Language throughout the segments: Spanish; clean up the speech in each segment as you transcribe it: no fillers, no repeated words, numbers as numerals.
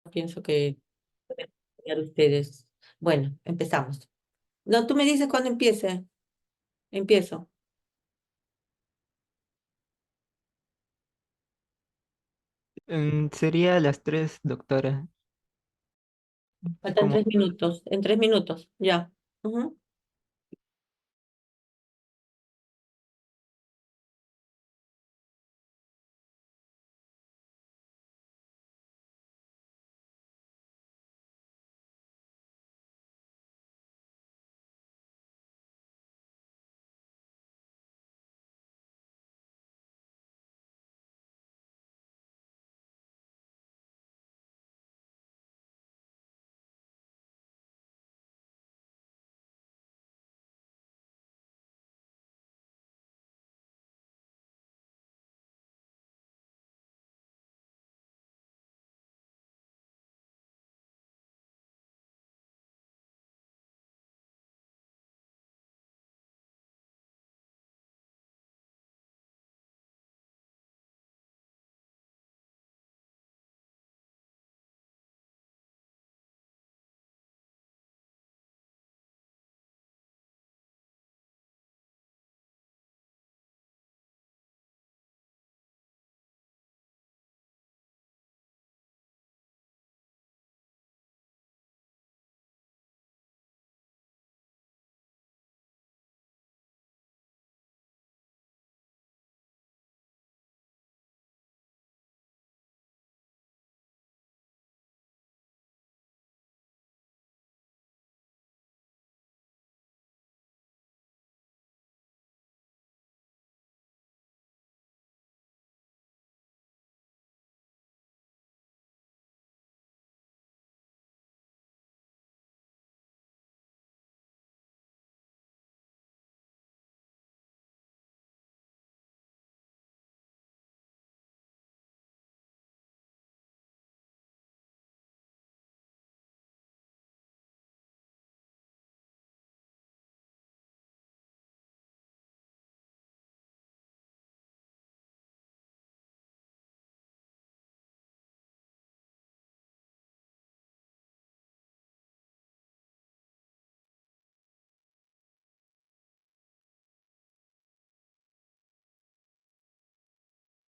pienso que pueden estudiar ustedes. Bueno, empezamos. No, tú me dices cuándo empiece. Empiezo. Sería a las 3, doctora. Faltan Como 3 minutos. En 3 minutos, ya. Ujú.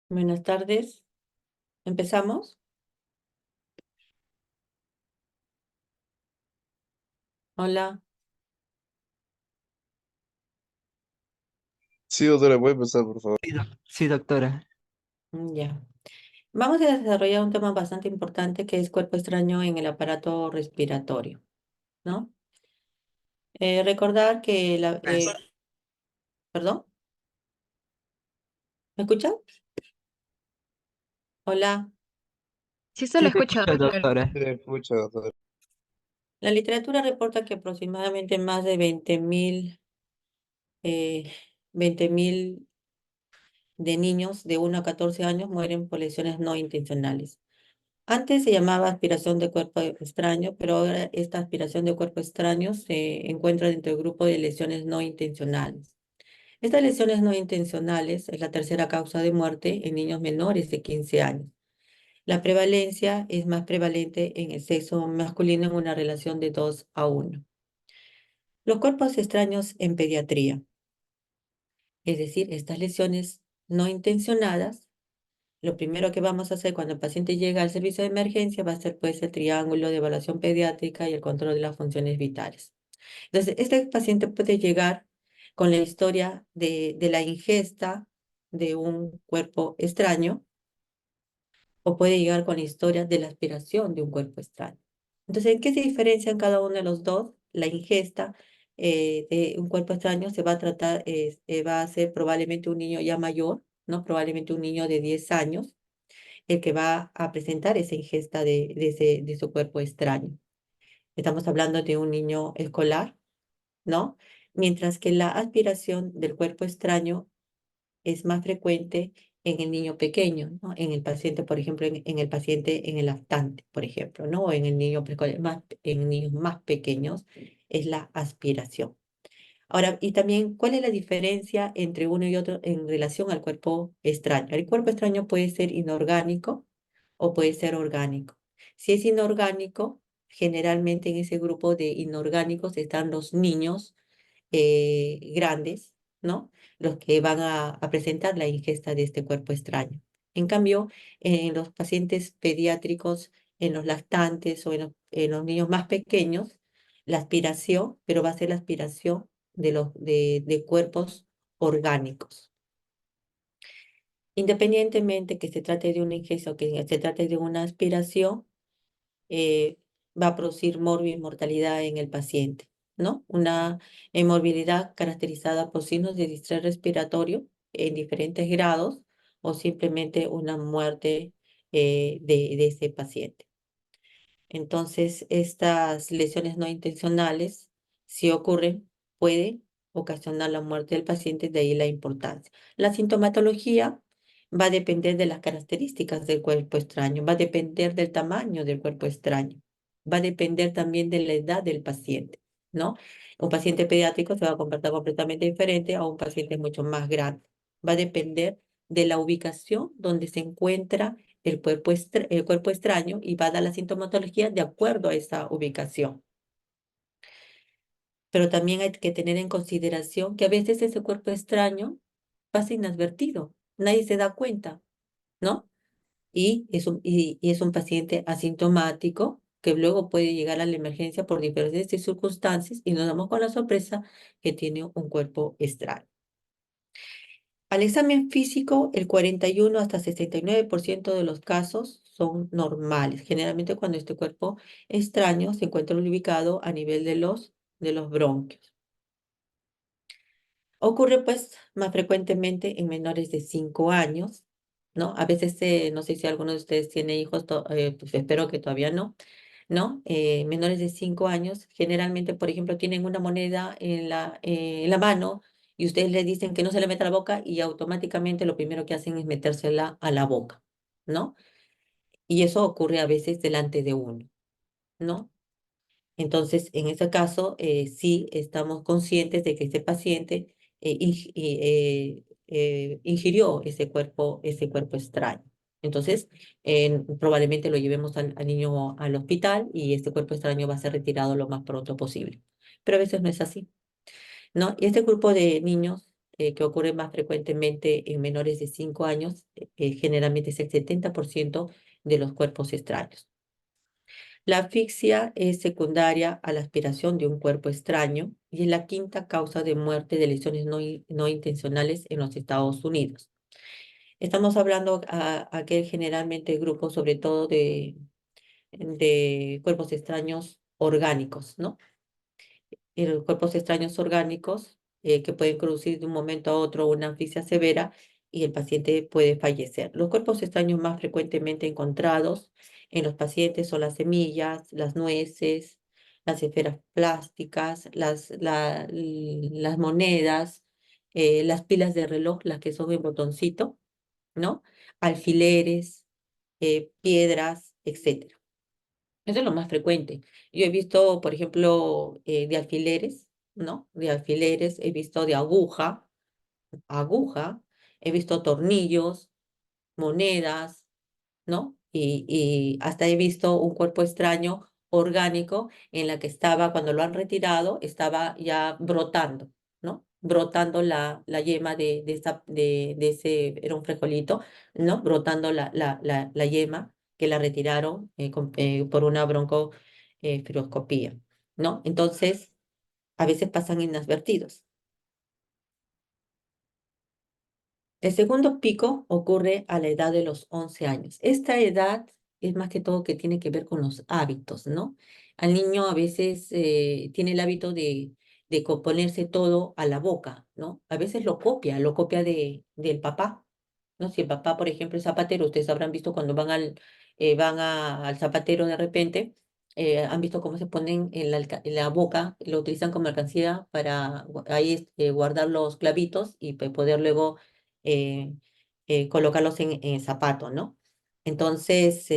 Buenas tardes. ¿Empezamos? Hola. Sí, doctora, puede empezar, por favor. sí, doctora. Ya. Vamos a desarrollar un tema bastante importante que es cuerpo extraño en el aparato respiratorio, ¿no? Recordar que ¿perdón? ¿Me escuchan? Hola. Sí se Sí, lo te escucho, escucho, doctor. doctora. Sí, escucha, doctora. La literatura reporta que aproximadamente más de 20.000 de niños de 1 a 14 años mueren por lesiones no intencionales. Antes se llamaba aspiración de cuerpo extraño, pero ahora esta aspiración de cuerpo extraño se encuentra dentro del grupo de lesiones no intencionales. Estas lesiones no intencionales es la tercera causa de muerte en niños menores de 15 años. La prevalencia es más prevalente en el sexo masculino en una relación de 2 a 1. Los cuerpos extraños en pediatría, es decir, estas lesiones no intencionadas. Lo primero que vamos a hacer cuando el paciente llega al servicio de emergencia va a ser pues el triángulo de evaluación pediátrica y el control de las funciones vitales. Entonces, este paciente puede llegar con la historia de la ingesta de un cuerpo extraño o puede llegar con la historia de la aspiración de un cuerpo extraño. Entonces, ¿en qué se diferencian cada uno de los dos? La ingesta de un cuerpo extraño se va a tratar, va a ser probablemente un niño ya mayor, ¿no? Probablemente un niño de 10 años el que va a presentar esa ingesta de su cuerpo extraño. Estamos hablando de un niño escolar, ¿no? Mientras que la aspiración del cuerpo extraño es más frecuente en el niño pequeño, ¿no? En el paciente, por ejemplo, en el paciente, en el lactante, por ejemplo, ¿no? O en el niño preescolar, en niños más pequeños, es la aspiración. Ahora, y también, ¿cuál es la diferencia entre uno y otro en relación al cuerpo extraño? El cuerpo extraño puede ser inorgánico o puede ser orgánico. Si es inorgánico, generalmente en ese grupo de inorgánicos están los niños grandes, ¿no? Los que van a presentar la ingesta de este cuerpo extraño. En cambio, en los pacientes pediátricos, en los lactantes o en los niños más pequeños, la aspiración, pero va a ser la aspiración de cuerpos orgánicos. Independientemente que se trate de una ingesta o que se trate de una aspiración, eh, va a producir mortalidad en el paciente, ¿no? Una morbilidad caracterizada por signos de distrés respiratorio en diferentes grados o simplemente una muerte de ese paciente. Entonces, estas lesiones no intencionales, si ocurren, pueden ocasionar la muerte del paciente, de ahí la importancia. La sintomatología va a depender de las características del cuerpo extraño, va a depender del tamaño del cuerpo extraño, va a depender también de la edad del paciente, ¿no? Un paciente pediátrico se va a comportar completamente diferente a un paciente mucho más grande. Va a depender de la ubicación donde se encuentra el cuerpo extraño y va a dar la sintomatología de acuerdo a esa ubicación. Pero también hay que tener en consideración que a veces ese cuerpo extraño pasa inadvertido, nadie se da cuenta, ¿no? Y es un paciente asintomático que luego puede llegar a la emergencia por diferentes circunstancias y nos damos con la sorpresa que tiene un cuerpo extraño. Al examen físico, el 41 hasta 69% de los casos son normales, generalmente cuando este cuerpo extraño se encuentra ubicado a nivel de los bronquios. Ocurre pues más frecuentemente en menores de 5 años, ¿no? A veces, no sé si alguno de ustedes tiene hijos, pues espero que todavía no, ¿no? Menores de 5 años generalmente, por ejemplo, tienen una moneda en la mano y ustedes les dicen que no se le meta a la boca y automáticamente lo primero que hacen es metérsela a la boca, ¿no? Y eso ocurre a veces delante de uno, ¿no? Entonces, en ese caso, sí estamos conscientes de que ese paciente ingirió ese cuerpo extraño. Entonces, probablemente lo llevemos al niño al hospital y este cuerpo extraño va a ser retirado lo más pronto posible. Pero a veces no es así, ¿no? Y este grupo de niños que ocurre más frecuentemente en menores de 5 años, generalmente es el 70% de los cuerpos extraños. La asfixia es secundaria a la aspiración de un cuerpo extraño y es la quinta causa de muerte de lesiones no intencionales en los Estados Unidos. Estamos hablando a aquel generalmente grupo, sobre todo de cuerpos extraños orgánicos, ¿no? Los cuerpos extraños orgánicos que pueden producir de un momento a otro una asfixia severa y el paciente puede fallecer. Los cuerpos extraños más frecuentemente encontrados en los pacientes son las semillas, las nueces, las esferas plásticas, las monedas, las pilas de reloj, las que son en botoncito, ¿no? Alfileres, piedras, etcétera. Eso es lo más frecuente. Yo he visto, por ejemplo, de alfileres, ¿no? De alfileres, he visto de aguja, he visto tornillos, monedas, ¿no? Y hasta he visto un cuerpo extraño orgánico en la que estaba, cuando lo han retirado, estaba ya brotando, ¿no? Brotando la yema de ese, era un frijolito, ¿no? Brotando la yema que la retiraron por una broncoespiroscopía, ¿no? Entonces, a veces pasan inadvertidos. El segundo pico ocurre a la edad de los 11 años. Esta edad es más que todo que tiene que ver con los hábitos, ¿no? Al niño a veces tiene el hábito de ponerse todo a la boca, ¿no? A veces lo copia del papá, ¿no? Si el papá, por ejemplo, es zapatero, ustedes habrán visto cuando al zapatero de repente, han visto cómo se ponen en la boca, lo utilizan como alcancía para ahí guardar los clavitos y poder luego eh, colocarlos en el zapato, ¿no? Entonces,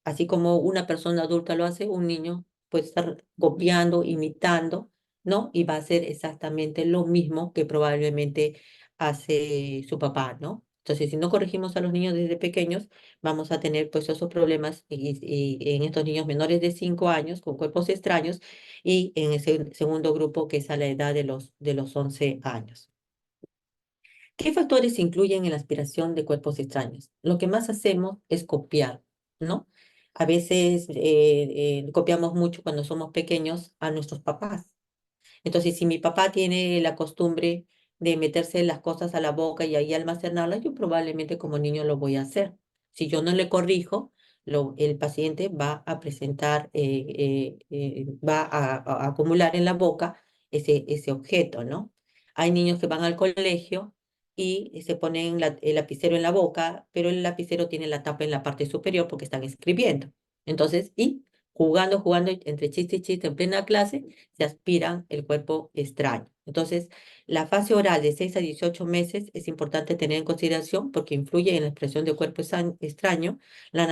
así como una persona adulta lo hace, un niño puede estar copiando, imitando, ¿no? Y va a hacer exactamente lo mismo que probablemente hace su papá, ¿no? Entonces, si no corregimos a los niños desde pequeños, vamos a tener pues esos problemas y en estos niños menores de 5 años con cuerpos extraños y en ese segundo grupo que es a la edad de los 11 años. ¿Qué factores influyen en la aspiración de cuerpos extraños? Lo que más hacemos es copiar, ¿no? A veces copiamos mucho cuando somos pequeños a nuestros papás. Entonces, si mi papá tiene la costumbre de meterse las cosas a la boca y ahí almacenarlas, yo probablemente como niño lo voy a hacer. Si yo no le corrijo, el paciente va a presentar, va a acumular en la boca ese objeto, ¿no? Hay niños que van al colegio y se ponen el lapicero en la boca, pero el lapicero tiene la tapa en la parte superior porque están escribiendo. Entonces, y jugando entre chiste y chiste en plena clase, se aspiran el cuerpo extraño. Entonces, la fase oral de 6 a 18 meses es importante tener en consideración porque influye en la expresión del cuerpo extraño, la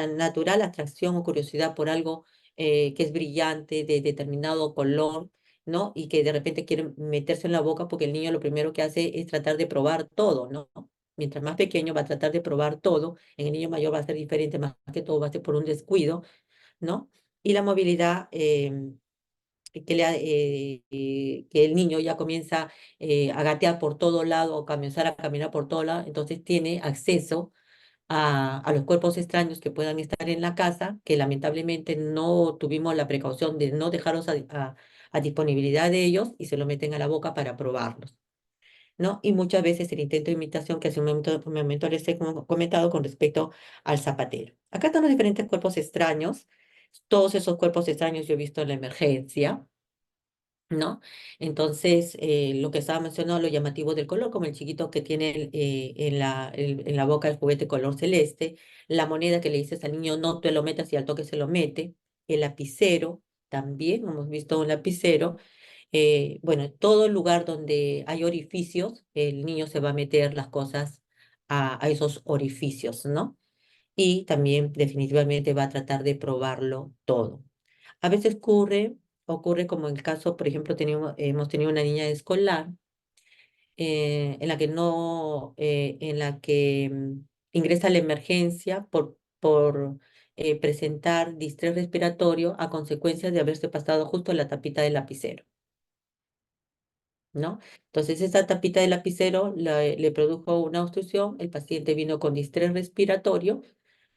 natural atracción o curiosidad por algo que es brillante, de determinado color, ¿no? Y que de repente quieren meterse en la boca porque el niño lo primero que hace es tratar de probar todo, ¿no? Mientras más pequeño va a tratar de probar todo, en el niño mayor va a ser diferente, más que todo va a ser por un descuido, ¿no? Y la movilidad, que el niño ya comienza a gatear por todo lado o comenzar a caminar por todo lado, entonces tiene acceso a los cuerpos extraños que puedan estar en la casa, que lamentablemente no tuvimos la precaución de no dejarlos a disponibilidad de ellos y se lo meten a la boca para probarlos, ¿no? Y muchas veces el intento de imitación que hace un momento les he comentado con respecto al zapatero. Acá están los diferentes cuerpos extraños. Todos esos cuerpos extraños yo he visto en la emergencia, ¿no? Entonces, lo que estaba mencionando, lo llamativo del color, como el chiquito que tiene en la boca el juguete color celeste, la moneda que le dices al niño no te lo metas y al toque se lo mete, el lapicero, también hemos visto un lapicero, bueno, todo lugar donde hay orificios, el niño se va a meter las cosas a esos orificios, ¿no? Y también definitivamente va a tratar de probarlo todo. A veces ocurre como en el caso, por ejemplo, hemos tenido una niña escolar en la que no, en la que ingresa a la emergencia por presentar distrés respiratorio a consecuencia de haberse pasado justo la tapita del lapicero, ¿no? Entonces, esa tapita del lapicero le produjo una obstrucción, el paciente vino con distrés respiratorio,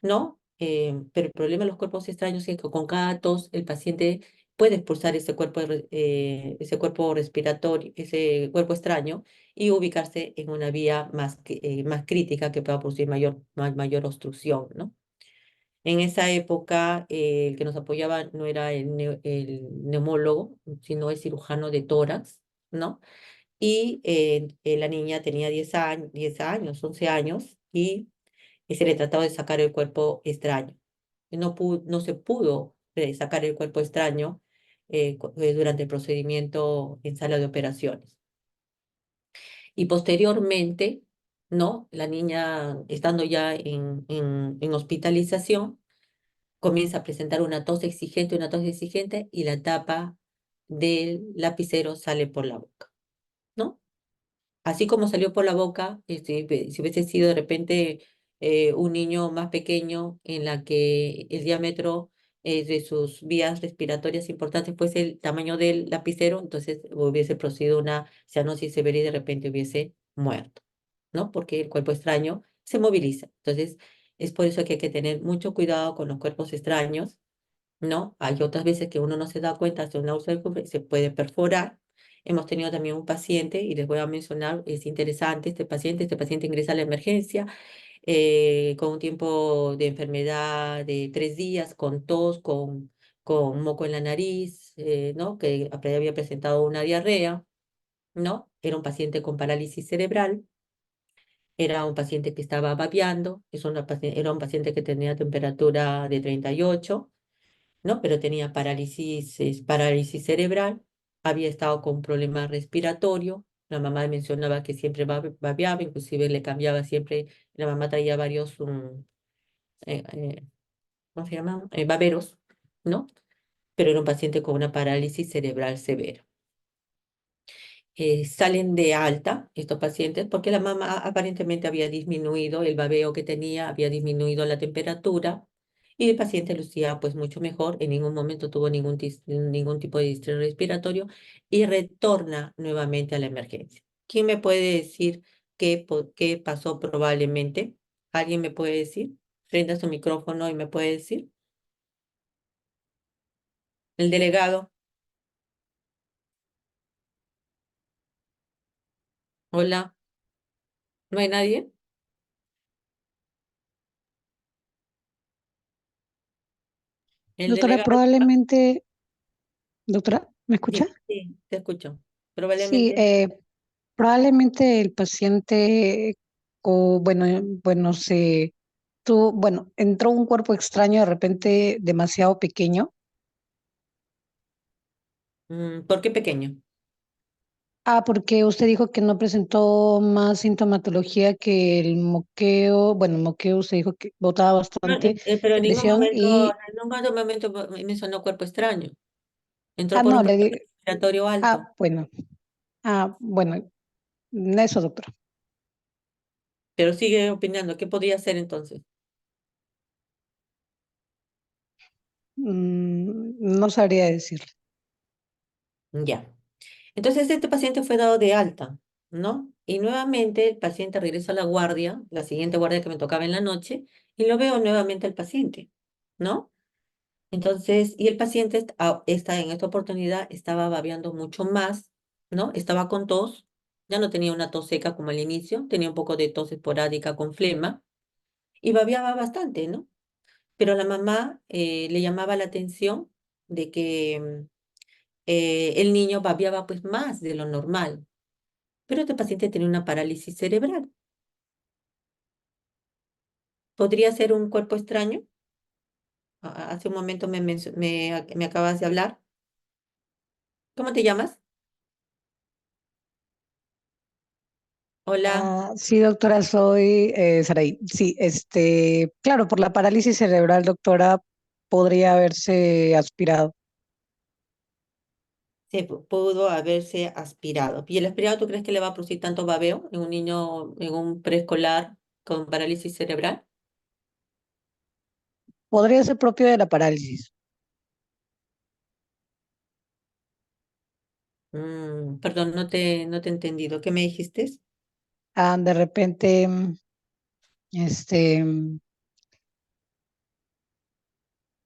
¿no? Pero el problema de los cuerpos extraños es que con cada tos el paciente puede expulsar ese cuerpo respiratorio, ese cuerpo extraño y ubicarse en una vía más crítica que pueda producir mayor obstrucción, ¿no? En esa época, el que nos apoyaba no era el neumólogo, sino el cirujano de tórax, ¿no? Y la niña tenía 10 años, 11 años, y se le trataba de sacar el cuerpo extraño. No se pudo sacar el cuerpo extraño durante el procedimiento en sala de operaciones. Y posteriormente, ¿no? La niña, estando ya en hospitalización, comienza a presentar una tos exigente, y la tapa del lapicero sale por la boca, ¿no? Así como salió por la boca, si hubiese sido de repente un niño más pequeño en la que el diámetro de sus vías respiratorias importantes fuese el tamaño del lapicero, entonces hubiese producido una cianosis severa y de repente hubiese muerto, ¿no? Porque el cuerpo extraño se moviliza. Entonces, es por eso que hay que tener mucho cuidado con los cuerpos extraños, ¿no? Hay otras veces que uno no se da cuenta de una úlcera se puede perforar. Hemos tenido también un paciente, y les voy a mencionar, es interesante este paciente ingresa a la emergencia con un tiempo de enfermedad de 3 días, con tos, con moco en la nariz, ¿no? Que había presentado una diarrea, ¿no? Era un paciente con parálisis cerebral, era un paciente que estaba babeando, era un paciente que tenía temperatura de 38, ¿no? Pero tenía parálisis cerebral, había estado con problemas respiratorio, la mamá mencionaba que siempre babeaba, inclusive le cambiaba siempre, la mamá traía varios, eh, eh, ¿cómo se llaman? Baberos, ¿no? Pero era un paciente con una parálisis cerebral severa. salen de alta estos pacientes porque la mamá aparentemente había disminuido el babeo que tenía, había disminuido la temperatura y el paciente lucía pues mucho mejor, en ningún momento tuvo ningún tipo de distrés respiratorio y retorna nuevamente a la emergencia. ¿Quién me puede decir qué pasó probablemente? ¿Alguien me puede decir? Prenda su micrófono y me puede decir. El delegado. Hola, ¿no hay nadie? El Doctora, delegado. probablemente, doctora, ¿me escucha? Sí, sí, te escucho. Sí, Probablemente. probablemente el paciente, bueno, entró un cuerpo extraño de repente demasiado pequeño. ¿Por qué pequeño? Porque usted dijo que no presentó más sintomatología que el moqueo. Bueno, el moqueo usted dijo que botaba No, bastante pero secreción en ningún momento me mencionó cuerpo extraño. Entró por un no, problema respiratorio alto, bueno, bueno, eso, doctora. pero sigue opinando. ¿Qué podría ser entonces? No sabría decirle. Ya. Entonces este paciente fue dado de alta, ¿no? Y nuevamente el paciente regresa a la guardia, la siguiente guardia que me tocaba en la noche, y lo veo nuevamente al paciente, ¿no? Entonces, y el paciente en esta oportunidad estaba babeando mucho más, ¿no? Estaba con tos, ya no tenía una tos seca como al inicio, tenía un poco de tos esporádica con flema y babeaba bastante, ¿no? Pero la mamá le llamaba la atención de que el niño babeaba pues más de lo normal, pero este paciente tenía una parálisis cerebral. ¿Podría ser un cuerpo extraño? Hace un momento me acabas de hablar. ¿Cómo te llamas? Hola. Sí, doctora, soy Saraí. Sí, claro, por la parálisis cerebral, doctora, podría haberse aspirado. Pudo haberse aspirado. ¿Y el aspirado tú crees que le va a producir tanto babeo en un niño, en un preescolar con parálisis cerebral? Podría ser propio de la parálisis. Perdón, no te he entendido. ¿Qué me dijiste? De repente, este,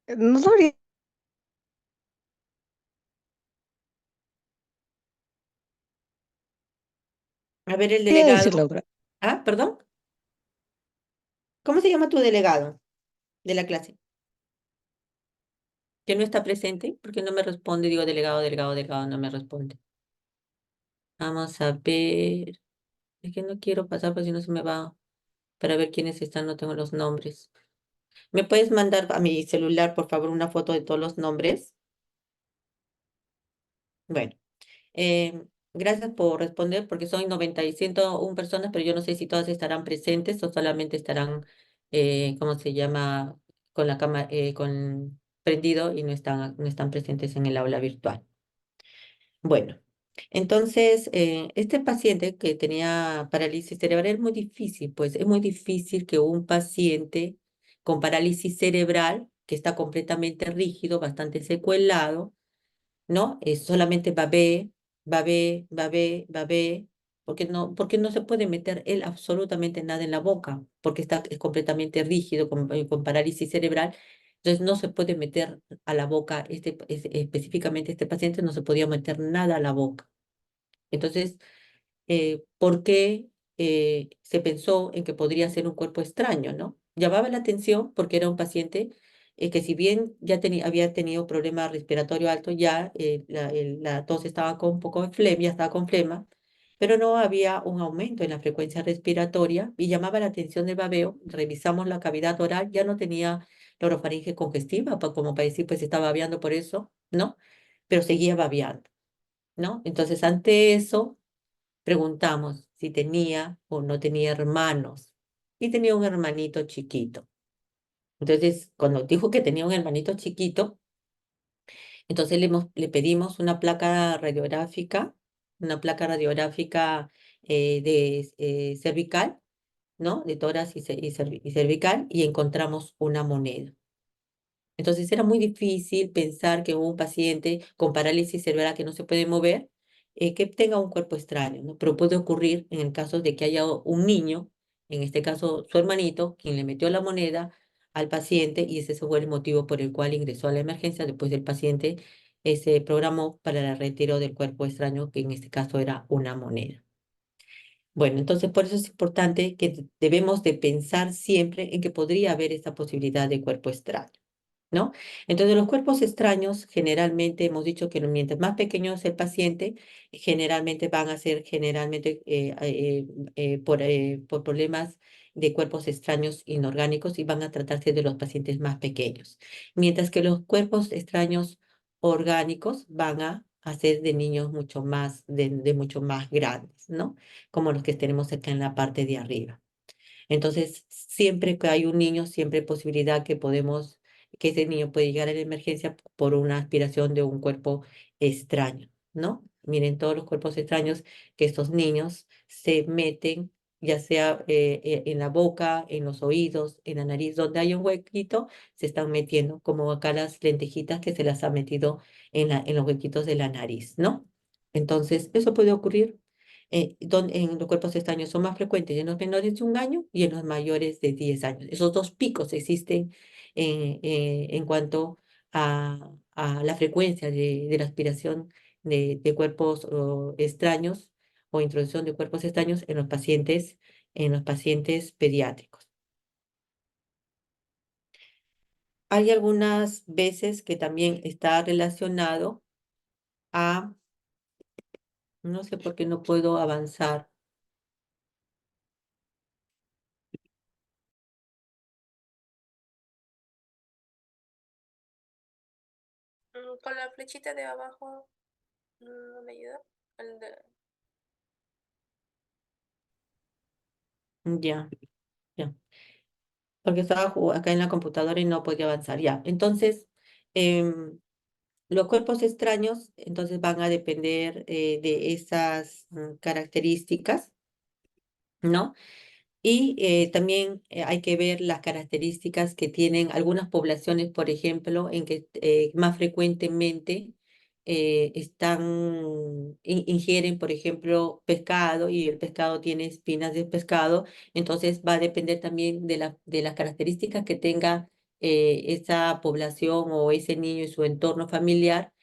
no sabría A ver, el decirle, delegado. doctora. Ah, perdón. ¿Cómo se llama tu delegado de la clase? Que no está presente, porque no me responde. Digo, delegado, delegado, delegado, no me responde. Vamos a ver. Es que no quiero pasar, porque si no se me va para ver quiénes están, no tengo los nombres. ¿Me puedes mandar a mi celular, por favor, una foto de todos los nombres? Bueno, gracias por responder, porque son 90 y 101 personas, pero yo no sé si todas estarán presentes o solamente estarán, ¿cómo se llama? Con la cámara, con prendido y no están presentes en el aula virtual. Bueno, entonces, este paciente que tenía parálisis cerebral es muy difícil, pues es muy difícil que un paciente con parálisis cerebral, que está completamente rígido, bastante secuelado, ¿no? Solamente babé, babé, babé, babé, porque no se puede meter él absolutamente nada en la boca, porque es completamente rígido con parálisis cerebral. Entonces no se puede meter a la boca, específicamente este paciente no se podía meter nada a la boca. Entonces, ¿por qué se pensó en que podría ser un cuerpo extraño, ¿no? Llamaba la atención porque era un paciente que si bien ya había tenido problema respiratorio alto, ya la tos estaba con un poco de flema, ya estaba con flema, pero no había un aumento en la frecuencia respiratoria y llamaba la atención del babeo. Revisamos la cavidad oral, ya no tenía la orofaringe congestiva, como para decir, pues estaba babeando por eso, ¿no? Pero seguía babeando, ¿no? Entonces, ante eso preguntamos si tenía o no tenía hermanos y tenía un hermanito chiquito. Entonces, cuando dijo que tenía un hermanito chiquito, entonces le pedimos una placa radiográfica una placa radiográfica cervical, ¿no? De tórax y cervical, y encontramos una moneda. Entonces era muy difícil pensar que un paciente con parálisis cerebral que no se puede mover, que tenga un cuerpo extraño, ¿no? Pero puede ocurrir en el caso de que haya un niño, en este caso su hermanito, quien le metió la moneda al paciente y ese fue el motivo por el cual ingresó a la emergencia. Después del paciente se programó para el retiro del cuerpo extraño, que en este caso era una moneda. Bueno, entonces por eso es importante que debemos de pensar siempre en que podría haber esa posibilidad de cuerpo extraño, ¿no? Entonces, los cuerpos extraños, generalmente hemos dicho que mientras más pequeño es el paciente, generalmente van a ser por problemas de cuerpos extraños inorgánicos y van a tratarse de los pacientes más pequeños. Mientras que los cuerpos extraños orgánicos van a ser de niños de mucho más grandes, ¿no? Como los que tenemos acá en la parte de arriba. Entonces, siempre que hay un niño, siempre hay posibilidad que ese niño puede llegar a la emergencia por una aspiración de un cuerpo extraño, ¿no? Miren todos los cuerpos extraños que estos niños se meten, ya sea en la boca, en los oídos, en la nariz, donde hay un huequito, se están metiendo, como acá las lentejitas que se las ha metido en los huequitos de la nariz, ¿no? Entonces, eso puede ocurrir en los cuerpos extraños son más frecuentes en los menores de 1 año y en los mayores de 10 años. Esos dos picos existen en cuanto a la frecuencia de la aspiración de cuerpos extraños o introducción de cuerpos extraños en los pacientes pediátricos. Hay algunas veces que también está relacionado a, no sé por qué no puedo avanzar. Con la flechita de abajo no me ayuda. Ya, ya. Porque estaba acá en la computadora y no podía avanzar. Ya, entonces, em, los cuerpos extraños, entonces van a depender de esas características, ¿no? Y también hay que ver las características que tienen algunas poblaciones, por ejemplo, en que más frecuentemente ingieren, por ejemplo, pescado y el pescado tiene espinas de pescado, entonces va a depender también de las características que tenga esa población o ese niño y su entorno familiar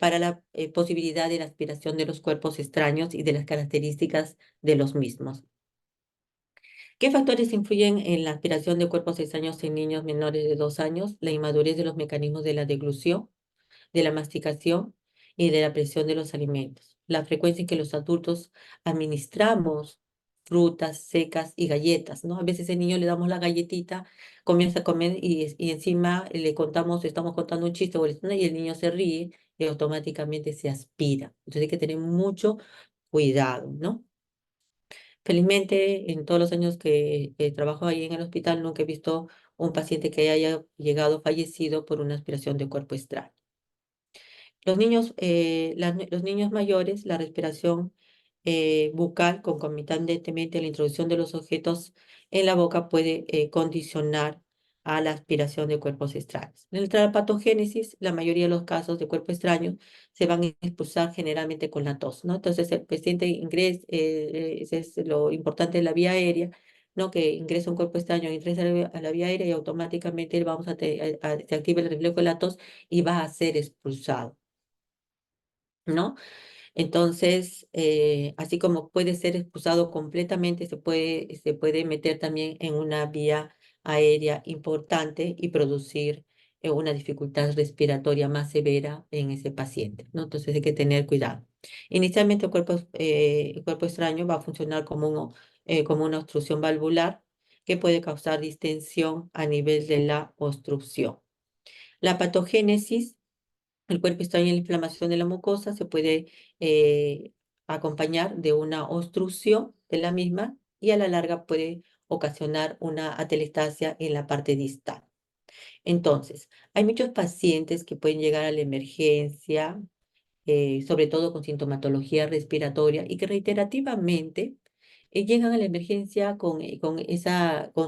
para la posibilidad de la aspiración de los cuerpos extraños y de las características de los mismos. ¿Qué factores influyen en la aspiración de cuerpos extraños en niños menores de 2 años? La inmadurez de los mecanismos de la deglución, de la masticación y de la presión de los alimentos. La frecuencia en que los adultos administramos frutas secas y galletas, ¿no? A veces el niño le damos la galletita, comienza a comer y encima le contamos, estamos contando un chiste y el niño se ríe y automáticamente se aspira. Entonces hay que tener mucho cuidado, ¿no? Felizmente, en todos los años que trabajo ahí en el hospital, nunca he visto un paciente que haya llegado fallecido por una aspiración de cuerpo extraño. Los niños mayores, la respiración bucal concomitantemente a la introducción de los objetos en la boca puede condicionar a la aspiración de cuerpos extraños. En la patogénesis, la mayoría de los casos de cuerpo extraño se van a expulsar generalmente con la tos, ¿no? Entonces el paciente ingresa, ese es lo importante de la vía aérea, ¿no? Que ingresa un cuerpo extraño, ingresa a la vía aérea y automáticamente se activa el reflejo de la tos y va a ser expulsado, ¿no? Entonces, así como puede ser expulsado completamente, se puede meter también en una vía aérea importante y producir una dificultad respiratoria más severa en ese paciente, ¿no? Entonces hay que tener cuidado. Inicialmente el cuerpo extraño va a funcionar como una obstrucción valvular que puede causar distensión a nivel de la obstrucción. La patogénesis, el cuerpo extraño en la inflamación de la mucosa se puede acompañar de una obstrucción de la misma y a la larga puede ocasionar una atelectasia en la parte distal. Entonces, hay muchos pacientes que pueden llegar a la emergencia sobre todo con sintomatología respiratoria y que reiterativamente llegan a la emergencia con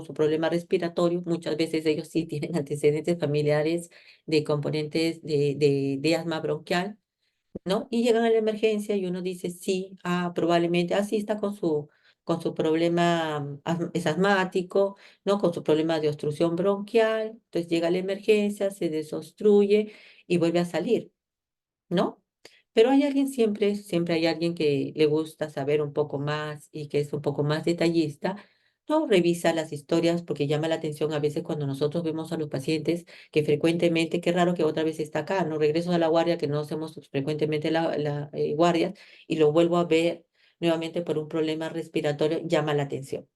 su problema respiratorio. Muchas veces ellos sí tienen antecedentes familiares de componentes de asma bronquial, ¿no? Y llegan a la emergencia y uno dice, sí, probablemente, sí está con su problema, es asmático, ¿no? Con su problema de obstrucción bronquial. Entonces llega a la emergencia, se desobstruye y vuelve a salir, ¿no? Pero hay alguien siempre hay alguien que le gusta saber un poco más y que es un poco más detallista, ¿no? Revisa las historias porque llama la atención a veces cuando nosotros vemos a los pacientes que frecuentemente, qué raro que otra vez está acá, ¿no? Regreso a la guardia, que no hacemos frecuentemente la guardia, y lo vuelvo a ver nuevamente por un problema respiratorio, llama la atención,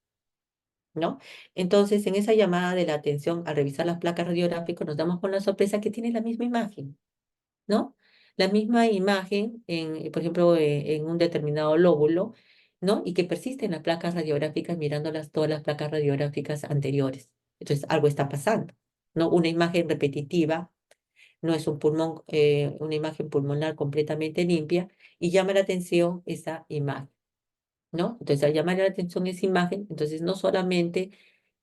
¿no? Entonces, en esa llamada de la atención, al revisar las placas radiográficas, nos damos con la sorpresa que tiene la misma imagen, ¿no? La misma imagen, por ejemplo, en un determinado lóbulo, ¿no? Y que persiste en las placas radiográficas mirándolas todas las placas radiográficas anteriores. Entonces, algo está pasando, ¿no? Una imagen repetitiva, no es un pulmón, una imagen pulmonar completamente limpia, y llama la atención esa imagen, ¿no? Entonces, al llamar la atención esa imagen, entonces no solamente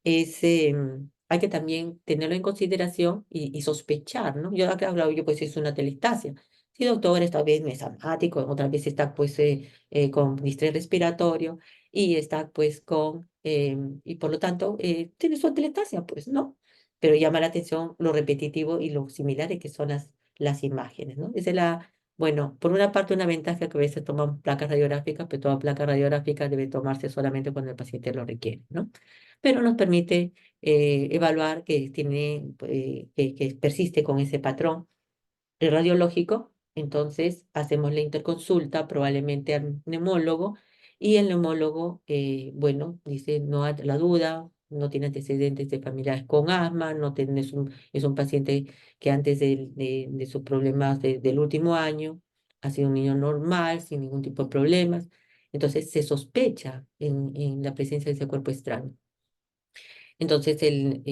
hay que también tenerlo en consideración y sospechar, ¿no? Yo acá hablado yo, pues es una telestasia. Sí, doctor, esta vez no es asmático, otra vez está pues con distrés respiratorio y está pues y por lo tanto tiene su telestasia, pues, ¿no? Pero llama la atención lo repetitivo y lo similares que son las imágenes, ¿no? Esa es bueno, por una parte una ventaja que a veces toman placas radiográficas, pero toda placa radiográfica debe tomarse solamente cuando el paciente lo requiere, ¿no? Pero nos permite evaluar que persiste con ese patrón radiológico. Entonces hacemos la interconsulta probablemente al neumólogo y el neumólogo, bueno, dice no hay la duda, no tiene antecedentes de familiares con asma, no tiene, es un paciente que antes de sus problemas del último año ha sido un niño normal, sin ningún tipo de problemas. Entonces se sospecha en la presencia de ese cuerpo extraño. Entonces el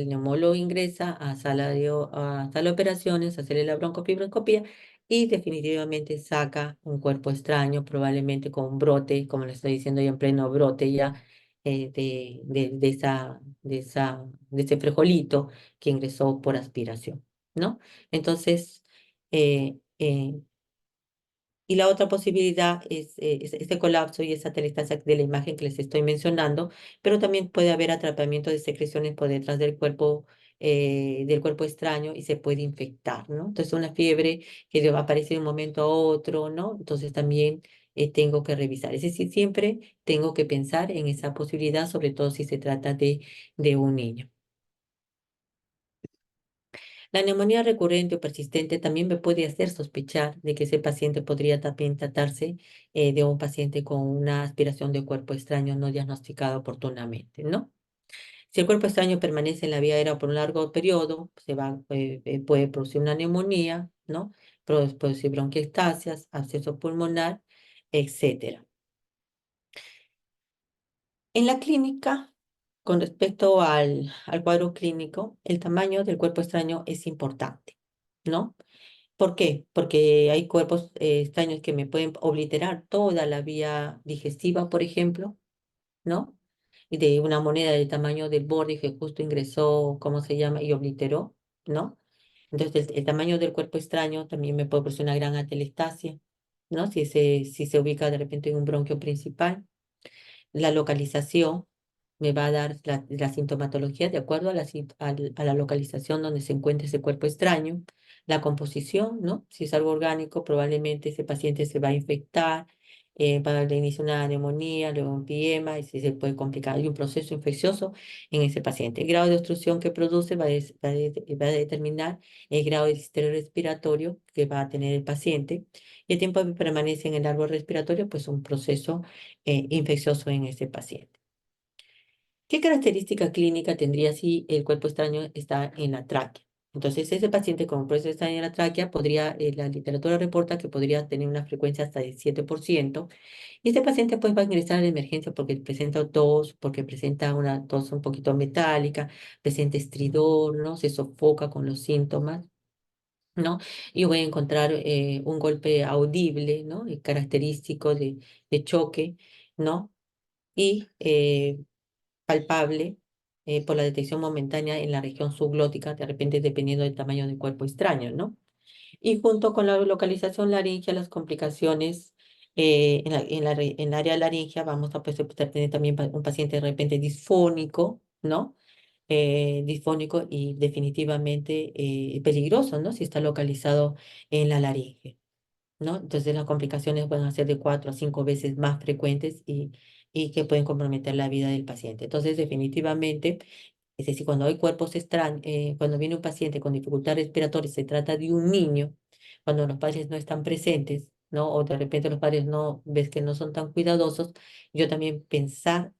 neumólogo ingresa a sala de operaciones, a hacerle la broncofibroscopía y definitivamente saca un cuerpo extraño, probablemente con un brote, como le estoy diciendo ya en pleno brote ya de ese frijolito que ingresó por aspiración, ¿no? Entonces, y la otra posibilidad es ese colapso y esa telestasia de la imagen que les estoy mencionando, pero también puede haber atrapamiento de secreciones por detrás del cuerpo extraño y se puede infectar, ¿no? Entonces una fiebre que le va a aparecer de un momento a otro, ¿no? Entonces también tengo que revisar. Es decir, siempre tengo que pensar en esa posibilidad, sobre todo si se trata de un niño. La neumonía recurrente o persistente también me puede hacer sospechar de que ese paciente podría también tratarse de un paciente con una aspiración de cuerpo extraño no diagnosticado oportunamente, ¿no? Si el cuerpo extraño permanece en la vía aérea por un largo periodo, puede producir una neumonía, ¿no? Puede producir bronquiectasias, absceso pulmonar, etcétera. En la clínica, con respecto al cuadro clínico, el tamaño del cuerpo extraño es importante, ¿no? ¿Por qué? Porque hay cuerpos extraños que me pueden obliterar toda la vía digestiva, por ejemplo, ¿no? Y de una moneda del tamaño del borde que justo ingresó, ¿cómo se llama? Y obliteró, ¿no? Entonces, el tamaño del cuerpo extraño también me puede producir una gran atelectasia, ¿no? Si se ubica de repente en un bronquio principal. La localización me va a dar la sintomatología de acuerdo a la localización donde se encuentra ese cuerpo extraño. La composición, ¿no? Si es algo orgánico, probablemente ese paciente se va a infectar, va a dar inicio a una neumonía, luego un empiema, y si se puede complicar. Hay un proceso infeccioso en ese paciente. El grado de obstrucción que produce va a determinar el grado de distrés respiratorio que va a tener el paciente. Y el tiempo que permanece en el árbol respiratorio, pues un proceso infeccioso en ese paciente. ¿Qué característica clínica tendría si el cuerpo extraño está en la tráquea? Entonces, ese paciente con un proceso extraño en la tráquea la literatura reporta que podría tener una frecuencia hasta del 7%, y este paciente pues va a ingresar a la emergencia porque presenta tos, porque presenta una tos un poquito metálica, presenta estridor, ¿no? Se sofoca con los síntomas. ¿no? Y voy a encontrar un golpe audible, ¿no? Característico de choque, ¿no? Y palpable por la detección momentánea en la región subglótica, de repente dependiendo del tamaño del cuerpo extraño, ¿no? Y junto con la localización laringea, las complicaciones en el área laringea, vamos a pues, tener también un paciente de repente disfónico, ¿no? Disfónico y definitivamente peligroso, ¿no? Si está localizado en la laringe, ¿no? Entonces las complicaciones pueden ser de 4 a 5 veces más frecuentes y que pueden comprometer la vida del paciente. Entonces, definitivamente, es decir, cuando hay cuerpos extraños, cuando viene un paciente con dificultad respiratoria, se trata de un niño, cuando los padres no están presentes, ¿no? O de repente los padres no, ves que no son tan cuidadosos, yo también pensar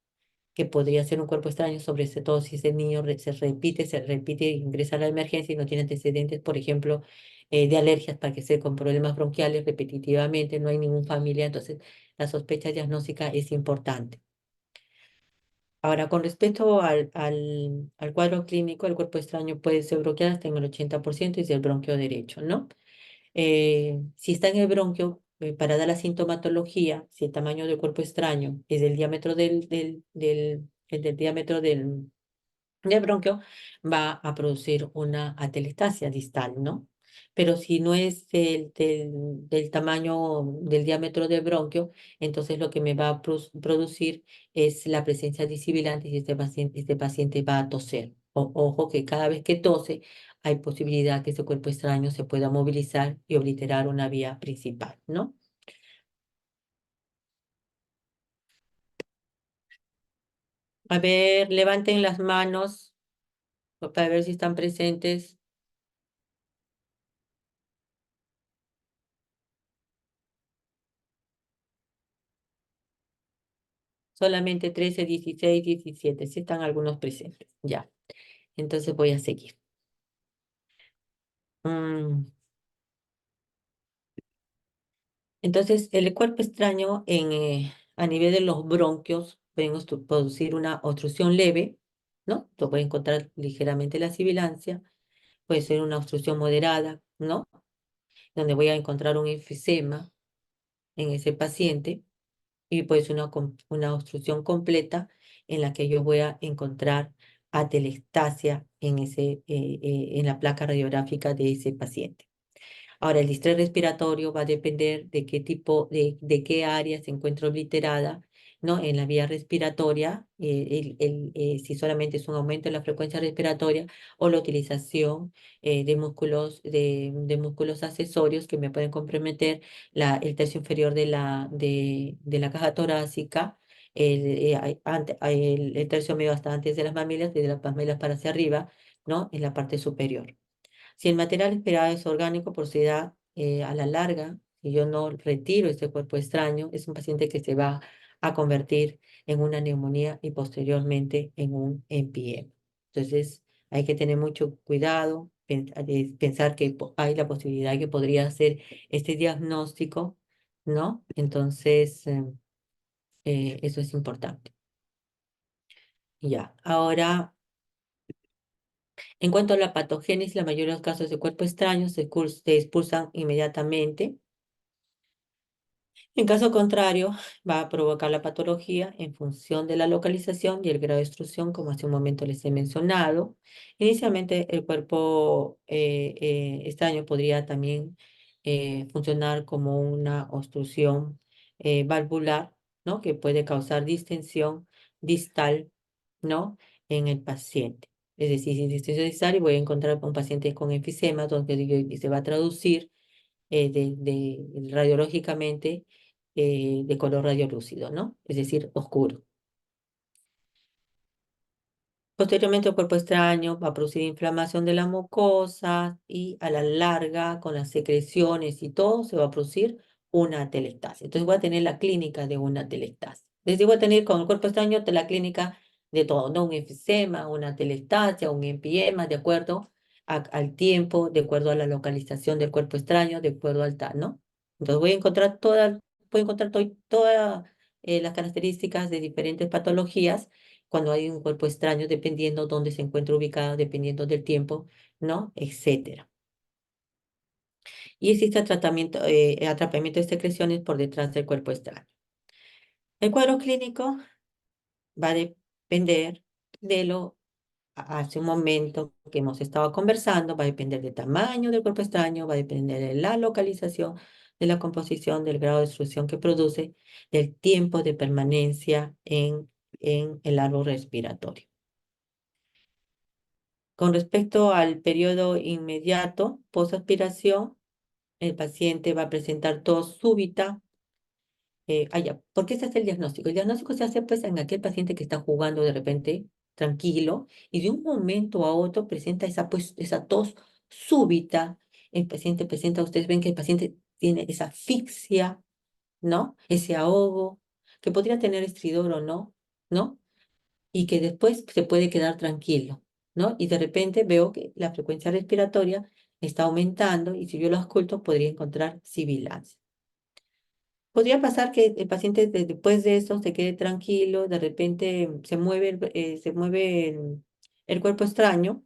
que podría ser un cuerpo extraño, sobre todo si ese niño se repite, ingresa a la emergencia y no tiene antecedentes, por ejemplo, de alergias para que sea con problemas bronquiales repetitivamente, no hay ningún familiar, entonces la sospecha diagnóstica es importante. Ahora, con respecto al cuadro clínico, el cuerpo extraño puede ser bronquial hasta en el 80% y es el bronquio derecho, ¿no? Si está en el bronquio, para dar la sintomatología, si el tamaño del cuerpo extraño es del diámetro del diámetro del bronquio, va a producir una atelectasia distal, ¿no? Pero si no es del tamaño del diámetro del bronquio, entonces lo que me va a producir es la presencia de sibilantes y este paciente va a toser. Ojo que cada vez que tose, hay posibilidad que ese cuerpo extraño se pueda movilizar y obliterar una vía principal, ¿no? A ver, levanten las manos para ver si están presentes. Solamente 13, 16, 17. Sí están algunos presentes. Ya. Entonces voy a seguir. Mm, Entonces, el cuerpo extraño a nivel de los bronquios pueden producir una obstrucción leve, ¿no? Lo puede encontrar ligeramente la sibilancia. Puede ser una obstrucción moderada, ¿no? Donde voy a encontrar un enfisema en ese paciente. Y pues una obstrucción completa en la que yo voy a encontrar atelectasia en la placa radiográfica de ese paciente. Ahora, el distrés respiratorio va a depender de qué tipo, de qué área se encuentra obliterada, ¿no? En la vía respiratoria, si solamente es un aumento de la frecuencia respiratoria o la utilización de músculos accesorios que me pueden comprometer el tercio inferior de la caja torácica, el tercio medio hasta antes de las mamilias, desde las mamilias para hacia arriba, ¿no? En la parte superior. Si el material esperado es orgánico, proceda a la larga, si yo no retiro este cuerpo extraño, es un paciente que se va a convertir en una neumonía y posteriormente en un NPM. Entonces, hay que tener mucho cuidado, pensar que hay la posibilidad que podría hacer este diagnóstico, ¿no? Entonces, eso es importante. Ya, ahora en cuanto a la patogénesis, la mayoría de los casos de cuerpo extraño se expulsan inmediatamente. En caso contrario, va a provocar la patología en función de la localización y el grado de obstrucción, como hace un momento les he mencionado. Inicialmente, el cuerpo extraño podría también funcionar como una obstrucción valvular, ¿no? Que puede causar distensión distal, ¿no? En el paciente. Es decir, si distensión distal, y voy a encontrar un paciente con enfisema, donde se va a traducir radiológicamente de color radiolúcido, ¿no? Es decir, oscuro. Posteriormente, el cuerpo extraño va a producir inflamación de la mucosa y a la larga, con las secreciones y todo, se va a producir una atelectasia. Entonces, voy a tener la clínica de una atelectasia. Les digo, voy a tener con el cuerpo extraño la clínica de todo, ¿no? Un enfisema, una atelectasia, un empiema, de acuerdo al tiempo, de acuerdo a la localización del cuerpo extraño, de acuerdo al tal, ¿no? Entonces, voy a encontrar todas las características de diferentes patologías cuando hay un cuerpo extraño, dependiendo dónde se encuentra ubicado, dependiendo del tiempo, ¿no? Etcétera. y existe atrapamiento de secreciones por detrás del cuerpo extraño. El cuadro clínico va a depender de lo hace un momento que hemos estado conversando, va a depender del tamaño del cuerpo extraño, va a depender de la localización, de la composición, del grado de destrucción que produce, del tiempo de permanencia en el árbol respiratorio. Con respecto al periodo inmediato, posaspiración, el paciente va a presentar tos súbita. ¿Por qué se hace el diagnóstico? El diagnóstico se hace pues en aquel paciente que está jugando de repente tranquilo y de un momento a otro presenta esa tos súbita. El paciente presenta, ustedes ven que el paciente tiene esa asfixia, ¿no? Ese ahogo, que podría tener estridor o no, ¿no? Y que después se puede quedar tranquilo, ¿no? Y de repente veo que la frecuencia respiratoria está aumentando y si yo lo ausculto podría encontrar sibilancia. Podría pasar que el paciente después de eso se quede tranquilo, de repente se mueve el cuerpo extraño,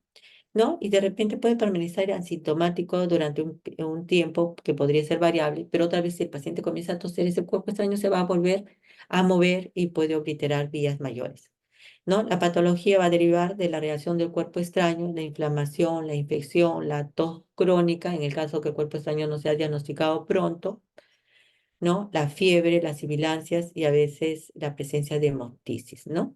¿no? Y de repente puede permanecer asintomático durante un tiempo que podría ser variable, pero otra vez si el paciente comienza a toser, ese cuerpo extraño se va a volver a mover y puede obliterar vías mayores, ¿no? La patología va a derivar de la reacción del cuerpo extraño, la inflamación, la infección, la tos crónica, en el caso que el cuerpo extraño no sea diagnosticado pronto, ¿no? La fiebre, las sibilancias y a veces la presencia de hemoptisis, ¿no?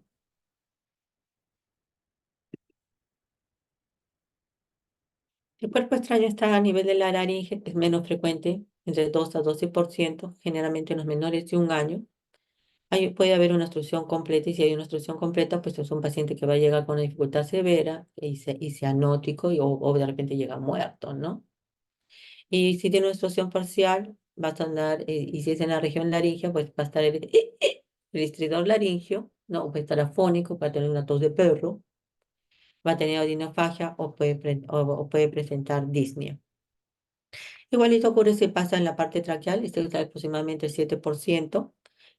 El cuerpo extraño está a nivel de la laringe, es menos frecuente, entre 2 a 12%, generalmente en los menores de un año. Puede haber una obstrucción completa y si hay una obstrucción completa, pues es un paciente que va a llegar con una dificultad severa y cianótico o de repente llega muerto, ¿no? Y si tiene una obstrucción parcial, va a andar, y si es en la región laringea, pues va a estar el estridor laringio, ¿no? Va a estar afónico, va a tener una tos de perro, va a tener odinofagia o puede presentar disnea. Igualito ocurre si pasa en la parte traqueal, este es aproximadamente el 7%,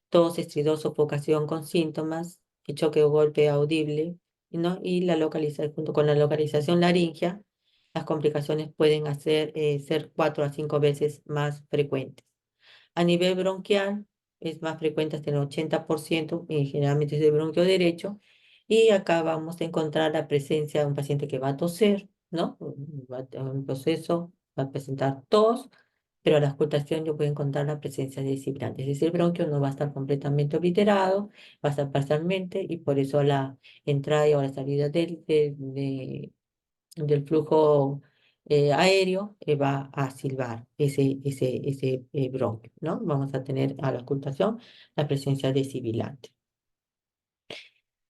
tos, estridor, sofocación con síntomas, el choque o golpe audible, ¿no? Y junto con la localización laringea, las complicaciones pueden ser 4 a 5 veces más frecuentes. A nivel bronquial, es más frecuente hasta el 80%, y generalmente es de bronquio derecho, y acá vamos a encontrar la presencia de un paciente que va a toser, ¿no? Va a tener un proceso, va a presentar tos, pero a la auscultación yo voy a encontrar la presencia de sibilantes. Es decir, el bronquio no va a estar completamente obliterado, va a estar parcialmente, y por eso la entrada o la salida del flujo aéreo va a silbar ese bronquio, ¿no? Vamos a tener a la ocultación la presencia de sibilante.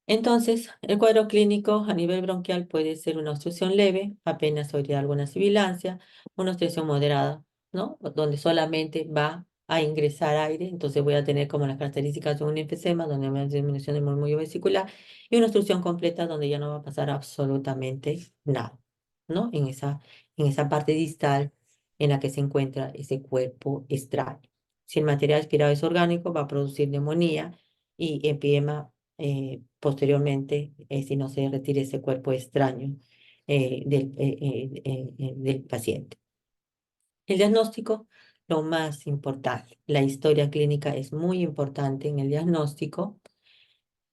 Entonces, el cuadro clínico a nivel bronquial puede ser una obstrucción leve, apenas habría alguna sibilancia, una obstrucción moderada, ¿no? Donde solamente va a ingresar aire, entonces voy a tener como las características de un enfisema, donde hay una disminución del murmullo vesicular, y una obstrucción completa donde ya no va a pasar absolutamente nada, ¿no? En esa parte distal en la que se encuentra ese cuerpo extraño. Si el material aspirado es orgánico, va a producir neumonía y empiema posteriormente, si no se retira ese cuerpo extraño del paciente. El diagnóstico, lo más importante. La historia clínica es muy importante en el diagnóstico.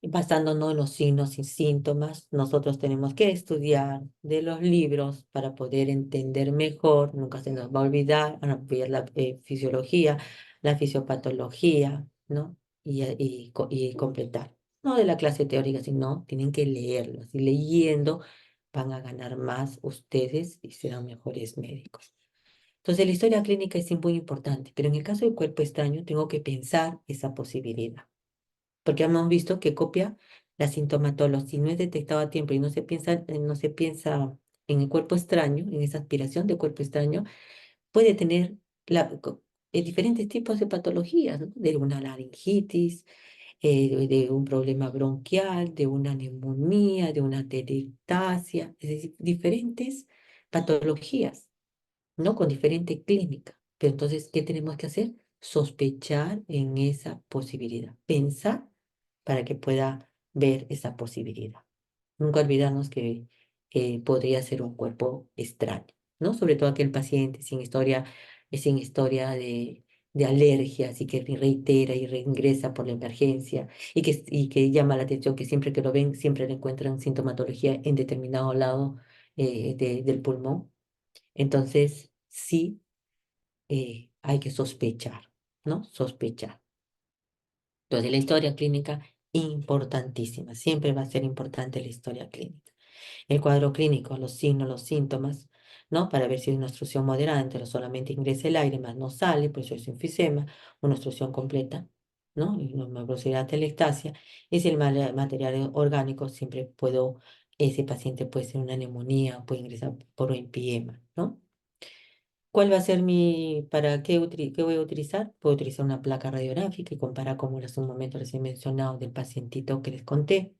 Basándonos en los signos y síntomas, nosotros tenemos que estudiar de los libros para poder entender mejor, nunca se nos va a olvidar, ver la fisiología, la fisiopatología, ¿no? Y completar. No de la clase teórica, sino tienen que leerlos. Y leyendo van a ganar más ustedes y serán mejores médicos. Entonces, la historia clínica es muy importante, pero en el caso del cuerpo extraño, tengo que pensar esa posibilidad porque hemos visto que copia la sintomatología. Si no es detectado a tiempo y no se piensa en el cuerpo extraño, en esa aspiración de cuerpo extraño, puede tener diferentes tipos de patologías, ¿no? De una laringitis, de un problema bronquial, de una neumonía, de una atelectasia, es decir, diferentes patologías, ¿no? Con diferente clínica. Pero entonces, ¿qué tenemos que hacer? Sospechar en esa posibilidad, pensar para que pueda ver esa posibilidad. Nunca olvidarnos que podría ser un cuerpo extraño, ¿no? Sobre todo aquel paciente sin historia es en historia de alergias y que reitera y reingresa por la emergencia y que llama la atención que siempre que lo ven, siempre le encuentran sintomatología en determinado lado del pulmón. Entonces, sí, hay que sospechar, ¿no? Sospechar. Entonces, la historia clínica, importantísima. Siempre va a ser importante la historia clínica. El cuadro clínico, los signos, los síntomas, ¿no? Para ver si hay una obstrucción moderada, no solamente ingresa el aire, más no sale, por eso es enfisema, una obstrucción completa, ¿no? Y una velocidad de telestasia. Y si el material orgánico, siempre ese paciente puede ser una neumonía, puede ingresar por empiema, ¿no? ¿Cuál va a ser qué voy a utilizar? Puedo utilizar una placa radiográfica y comparar como hace un momento recién mencionado del pacientito que les conté,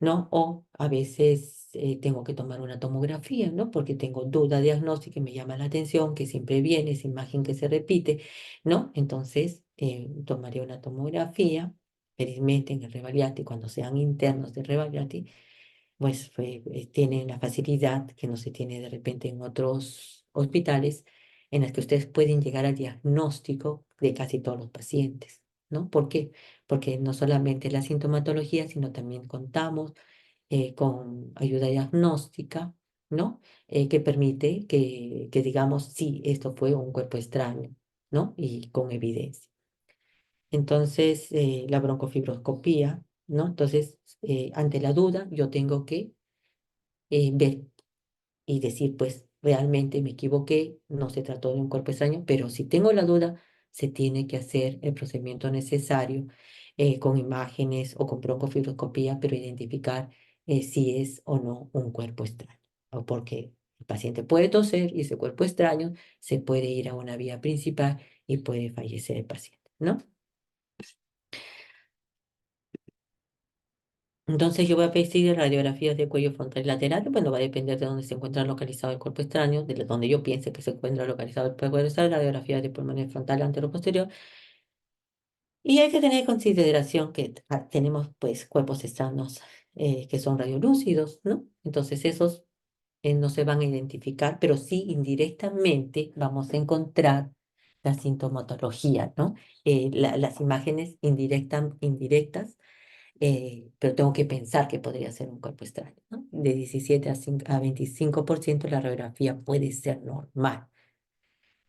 ¿no? O a veces tengo que tomar una tomografía, ¿no? Porque tengo duda diagnóstica y me llama la atención, que siempre viene esa imagen que se repite, ¿no? Entonces, tomaré una tomografía, felizmente en el Rebagliati, cuando sean internos de Rebagliati, pues tienen la facilidad que no se tiene de repente en otros hospitales en las que ustedes pueden llegar al diagnóstico de casi todos los pacientes, ¿no? ¿Por qué? Porque no solamente la sintomatología, sino también contamos con ayuda diagnóstica, ¿no? Que permite que digamos, sí, esto fue un cuerpo extraño, ¿no? Y con evidencia. Entonces, la broncofibroscopía, ¿no? Entonces, ante la duda, yo tengo que ver y decir, pues realmente me equivoqué, no se trató de un cuerpo extraño, pero si tengo la duda, se tiene que hacer el procedimiento necesario con imágenes o con broncofibroscopía, pero identificar si es o no un cuerpo extraño, o porque el paciente puede toser y ese cuerpo extraño se puede ir a una vía principal y puede fallecer el paciente, ¿no? Entonces yo voy a pedir radiografías de cuello frontal y lateral, bueno, va a depender de dónde se encuentra localizado el cuerpo extraño, de donde yo piense que se encuentra localizado el cuerpo extraño, radiografías de pulmón frontal antero-posterior. Y hay que tener en consideración que tenemos pues cuerpos extraños que son radiolúcidos, ¿no? Entonces esos no se van a identificar, pero sí indirectamente vamos a encontrar la sintomatología, ¿no? Las imágenes indirectas pero tengo que pensar que podría ser un cuerpo extraño, ¿no? De 17 a 25% la radiografía puede ser normal,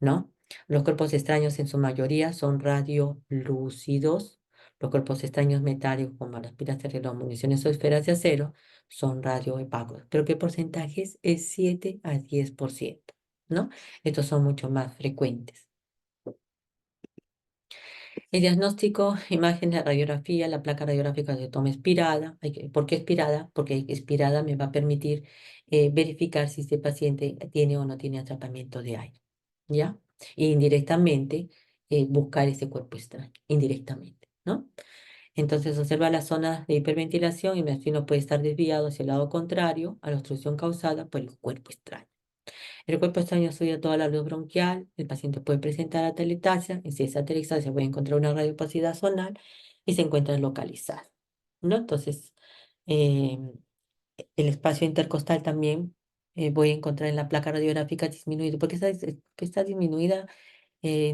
¿no? Los cuerpos extraños en su mayoría son radiolúcidos. Los cuerpos extraños metálicos, como las pilas de reloj, municiones o esferas de acero, son radioopacos. ¿Pero qué porcentaje es? Es 7 a 10%, ¿no? Estos son mucho más frecuentes. El diagnóstico, imagen, la radiografía, la placa radiográfica se toma expirada. ¿Por qué expirada? Porque expirada me va a permitir verificar si este paciente tiene o no tiene atrapamiento de aire, ¿ya? E indirectamente buscar ese cuerpo extraño, indirectamente, ¿no? Entonces observa la zona de hiperventilación y el no puede estar desviado hacia el lado contrario a la obstrucción causada por el cuerpo extraño. El cuerpo extraño estudia toda la luz bronquial, el paciente puede presentar atelectasia, y si esa atelectasia puede encontrar una radiopacidad zonal y se encuentra localizada, ¿no? Entonces, eh, el espacio intercostal también voy a encontrar en la placa radiográfica disminuido, porque está disminuida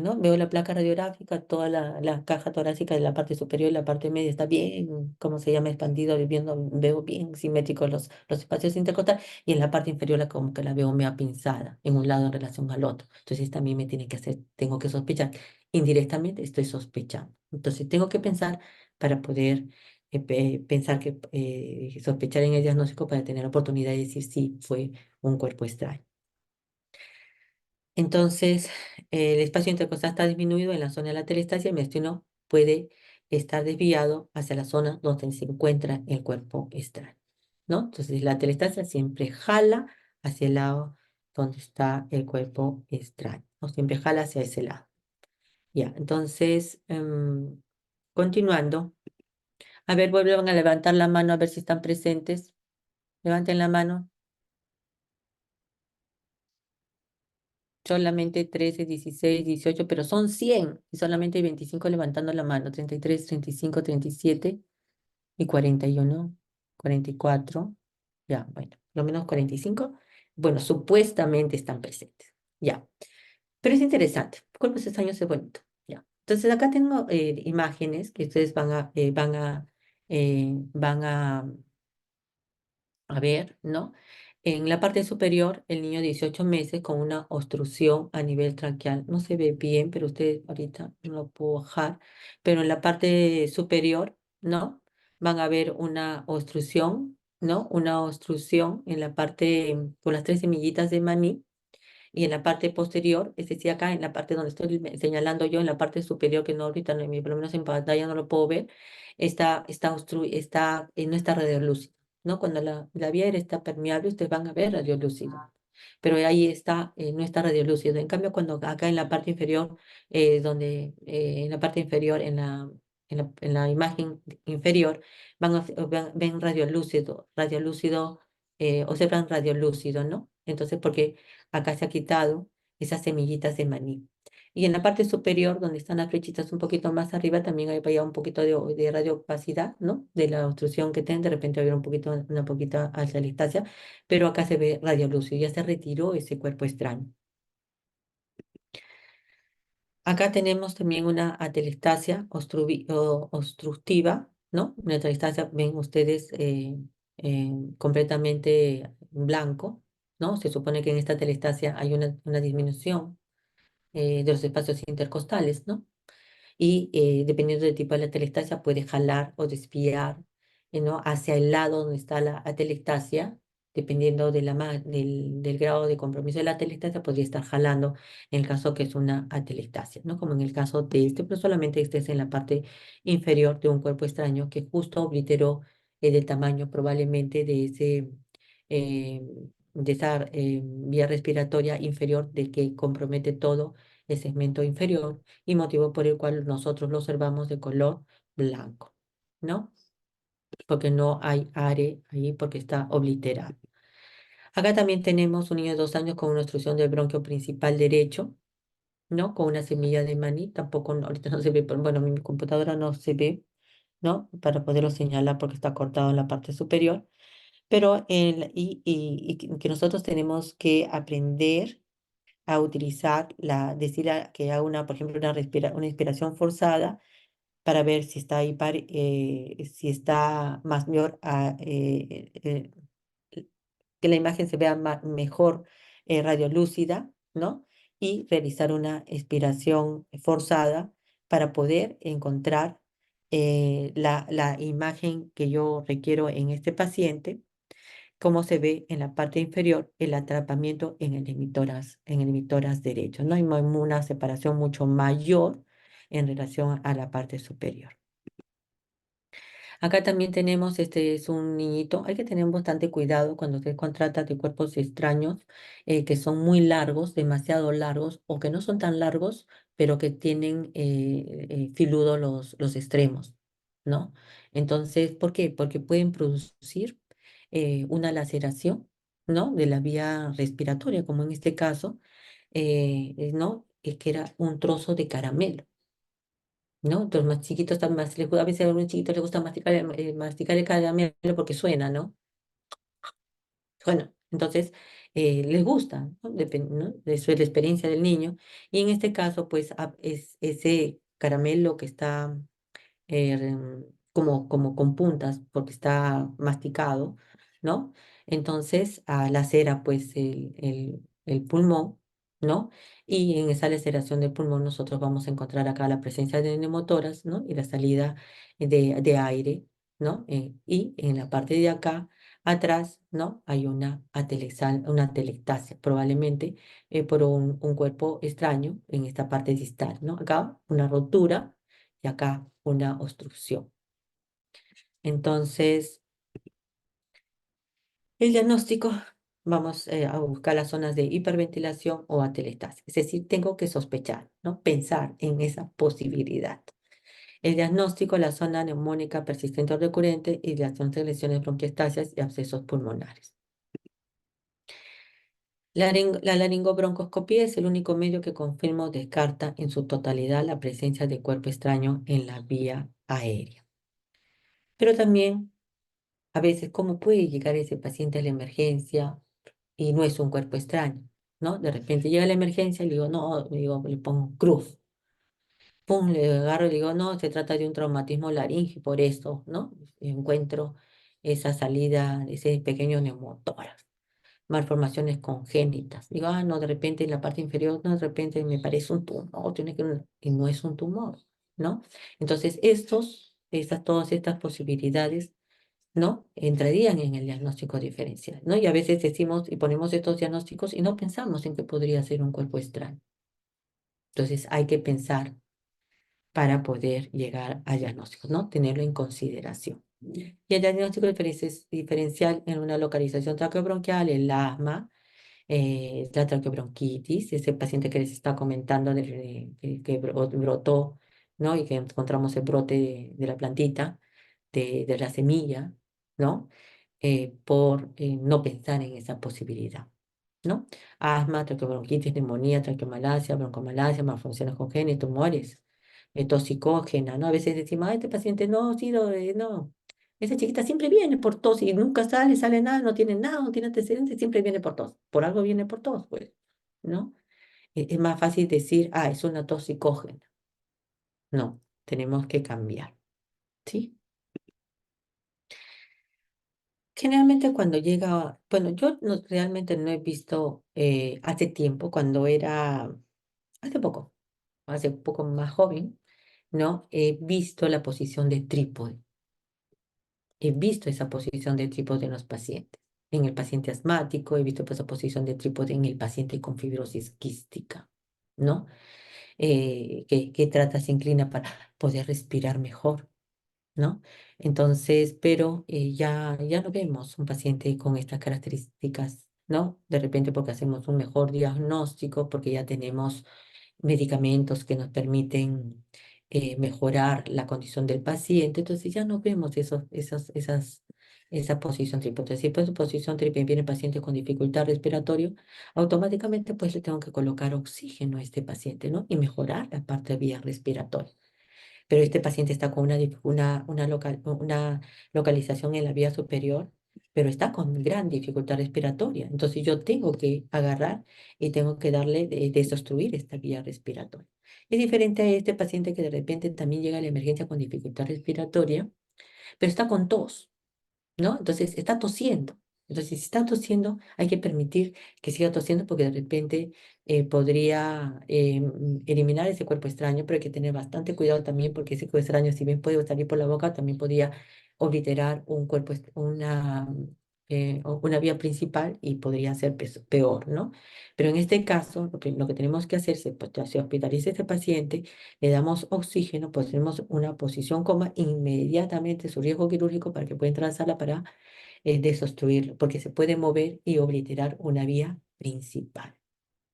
¿no? Veo la placa radiográfica, toda la caja torácica de la parte superior y la parte media está bien, ¿cómo se llama? Expandido, veo bien simétricos los espacios intercostales y en la parte inferior como que la veo media pinzada en un lado en relación al otro. Entonces también me tiene que tengo que sospechar. Indirectamente estoy sospechando. Entonces tengo que pensar para poder pensar sospechar en el diagnóstico para tener la oportunidad de decir si fue un cuerpo extraño. Entonces, el espacio intercostal está disminuido en la zona de la telestasia y el mediastino puede estar desviado hacia la zona donde se encuentra el cuerpo extraño, ¿no? Entonces, la telestasia siempre jala hacia el lado donde está el cuerpo extraño, o siempre jala hacia ese lado. Ya, entonces, continuando. A ver, vuelvan a levantar la mano a ver si están presentes. Levanten la mano. Solamente 13, 16, 18, pero son 100 y solamente hay 25 levantando la mano, 33, 35, 37 y 41, 44, ya, bueno, lo menos 45, bueno, supuestamente están presentes, ya. Pero es interesante. Cuerpos extraños es bonito. Ya. Entonces acá tengo imágenes que ustedes van a ver, ¿no? En la parte superior, el niño de 18 meses con una obstrucción a nivel traqueal. No se ve bien, pero ustedes ahorita no lo puedo bajar. Pero en la parte superior, ¿no? Van a ver una obstrucción, ¿no? Una obstrucción en la parte con las tres semillitas de maní. Y en la parte posterior, es decir, acá en la parte donde estoy señalando yo, en la parte superior, que no ahorita, no, por lo menos en pantalla no lo puedo ver, no está radiolúcido, ¿no? Cuando la vía aérea está permeable, ustedes van a ver radiolúcido, pero ahí está, no está radiolúcido. En cambio, cuando acá en la parte inferior, en la parte inferior, en la imagen inferior, ven radiolúcido, observan radiolúcido, ¿no? Entonces, porque acá se ha quitado esas semillitas de maní. Y en la parte superior, donde están las flechitas un poquito más arriba, también hay ya un poquito de radiopacidad, ¿no? De la obstrucción que tienen, de repente va a haber una poquita alta, pero acá se ve radiolúcido, ya se retiró ese cuerpo extraño. Acá tenemos también una atelectasia obstructiva, ¿no? Una atelectasia, ven ustedes, completamente blanco, ¿no? Se supone que en esta atelectasia hay una disminución de los espacios intercostales, ¿no? Y dependiendo del tipo de la telestasia puede jalar o desviar, ¿no? Hacia el lado donde está la atelectasia, dependiendo del grado de compromiso de la atelectasia, podría estar jalando en el caso que es una atelectasia, ¿no? Como en el caso de este, pero solamente este es en la parte inferior de un cuerpo extraño que justo obliteró del tamaño probablemente eh, de esa vía respiratoria inferior del que compromete todo el segmento inferior y motivo por el cual nosotros lo observamos de color blanco, ¿no? Porque no hay are ahí porque está obliterado. Acá también tenemos un niño de 2 años con una obstrucción del bronquio principal derecho, ¿no? Con una semilla de maní, tampoco, ahorita no se ve, bueno, mi computadora no se ve, ¿no? Para poderlo señalar porque está cortado en la parte superior, pero que nosotros tenemos que aprender a utilizar que haga una, por ejemplo, una inspiración forzada para ver si está si está más mejor, que la imagen se vea mejor radiolúcida, ¿no? Y realizar una inspiración forzada para poder encontrar la imagen que yo requiero en este paciente, como se ve en la parte inferior, el atrapamiento en el emitoras derecho, ¿no? Hay una separación mucho mayor en relación a la parte superior. Acá también tenemos, este es un niñito, hay que tener bastante cuidado cuando se trata de cuerpos extraños que son muy largos, demasiado largos, o que no son tan largos, pero que tienen filudo los extremos, ¿no? Entonces, ¿por qué? Porque pueden producir una laceración, ¿no? De la vía respiratoria, como en este caso, ¿no? Que era un trozo de caramelo. ¿No? Entonces, más chiquitos están más, a veces a algunos chiquitos les gusta masticar el caramelo porque suena, ¿no? Bueno, entonces les gusta, ¿no? ¿No? Eso es la experiencia del niño. Y en este caso, pues, es ese caramelo que está como con puntas porque está masticado, ¿no? Entonces, lacera pues el pulmón, ¿no? Y en esa laceración del pulmón nosotros vamos a encontrar acá la presencia de neumotoras, ¿no? Y la salida de aire, ¿no? Y en la parte de acá, atrás, ¿no? Hay una atelectasia, probablemente por un cuerpo extraño en esta parte distal, ¿no? Acá una rotura y acá una obstrucción. Entonces, el diagnóstico, vamos a buscar las zonas de hiperventilación o atelectasia. Es decir, tengo que sospechar, ¿no? Pensar en esa posibilidad. El diagnóstico, la zona neumónica persistente o recurrente y las lesiones bronquiectasias y abscesos pulmonares. La laringobroncoscopía es el único medio que confirma o descarta en su totalidad la presencia de cuerpo extraño en la vía aérea. Pero también a veces, ¿cómo puede llegar ese paciente a la emergencia y no es un cuerpo extraño? ¿no? De repente llega la emergencia y le digo, no, le pongo cruz. Pum, le agarro y le digo, no, se trata de un traumatismo laringe, por esto, ¿no? Encuentro esa salida, ese pequeño neumotórax, malformaciones congénitas. Digo, ah, no, de repente en la parte inferior, no, de repente me parece un tumor, tiene que y no es un tumor, ¿no? Entonces, todas estas posibilidades, ¿no? Entrarían en el diagnóstico diferencial, ¿no? Y a veces decimos y ponemos estos diagnósticos y no pensamos en que podría ser un cuerpo extraño. Entonces, hay que pensar para poder llegar al diagnóstico, ¿no? Tenerlo en consideración. Y el diagnóstico diferencial en una localización traqueobronquial, el asma, la traqueobronquitis, ese paciente que les está comentando que brotó, ¿no? Y que encontramos el brote de la plantita, de la semilla, ¿no? Por no pensar en esa posibilidad, ¿no? Asma, traqueobronquitis, neumonía, traqueomalacia, broncomalacia, malfunciones congénitas, tumores, toxicógena, ¿no? A veces decimos, este paciente no, sí, no. Esa chiquita siempre viene por tos y nunca sale nada, no tiene nada, no tiene antecedentes, siempre viene por tos. Por algo viene por tos, pues, ¿no? Es más fácil decir, ah, es una toxicógena. No, tenemos que cambiar, ¿sí? Generalmente cuando llega, bueno, realmente no he visto hace tiempo, hace poco más joven, ¿no? He visto la posición de trípode. He visto esa posición de trípode en los pacientes. En el paciente asmático, he visto esa posición de trípode en el paciente con fibrosis quística, ¿no? Que trata, se inclina para poder respirar mejor, ¿no? Entonces, pero ya no vemos un paciente con estas características, ¿no? De repente porque hacemos un mejor diagnóstico, porque ya tenemos medicamentos que nos permiten mejorar la condición del paciente, entonces ya no vemos esa posición trípode. Si pues posición trípode viene paciente con dificultad respiratoria, automáticamente pues le tengo que colocar oxígeno a este paciente, ¿no? Y mejorar la parte de vía respiratoria, pero este paciente está con una localización en la vía superior, pero está con gran dificultad respiratoria. Entonces yo tengo que agarrar y tengo que darle, desobstruir esta vía respiratoria. Es diferente a este paciente que de repente también llega a la emergencia con dificultad respiratoria, pero está con tos, ¿no? Entonces está tosiendo. Entonces, si está tosiendo, hay que permitir que siga tosiendo porque de repente podría eliminar ese cuerpo extraño, pero hay que tener bastante cuidado también porque ese cuerpo extraño, si bien puede salir por la boca, también podría obliterar una vía principal y podría ser peor, ¿no? Pero en este caso, lo que tenemos que hacer, pues, si hospitaliza a este paciente, le damos oxígeno, pues tenemos una posición coma, inmediatamente su riesgo quirúrgico para que pueda entrar a la sala para desobstruirlo, porque se puede mover y obliterar una vía principal,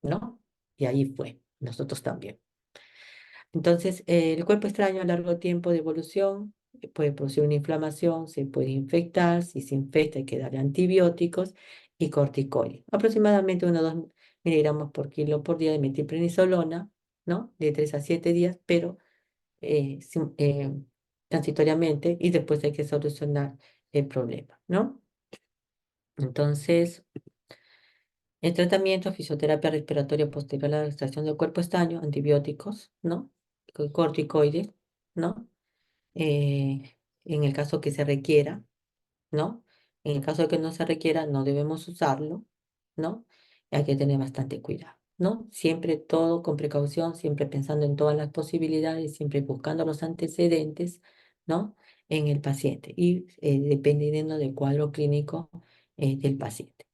¿no? Y ahí fue, nosotros también. Entonces, el cuerpo extraño a largo tiempo de evolución puede producir una inflamación, se puede infectar, si se infecta hay que darle antibióticos y corticoides. Aproximadamente 1 o 2 miligramos por kilo por día de metilprednisolona, ¿no? De 3 a 7 días, pero transitoriamente y después hay que solucionar el problema, ¿no? Entonces, el tratamiento, fisioterapia respiratoria posterior a la extracción del cuerpo extraño, antibióticos, ¿no? Corticoides, ¿no? En el caso que se requiera, ¿no? En el caso de que no se requiera, no debemos usarlo, ¿no? Hay que tener bastante cuidado, ¿no? Siempre todo con precaución, siempre pensando en todas las posibilidades, siempre buscando los antecedentes, ¿no? En el paciente y dependiendo del cuadro clínico del paciente,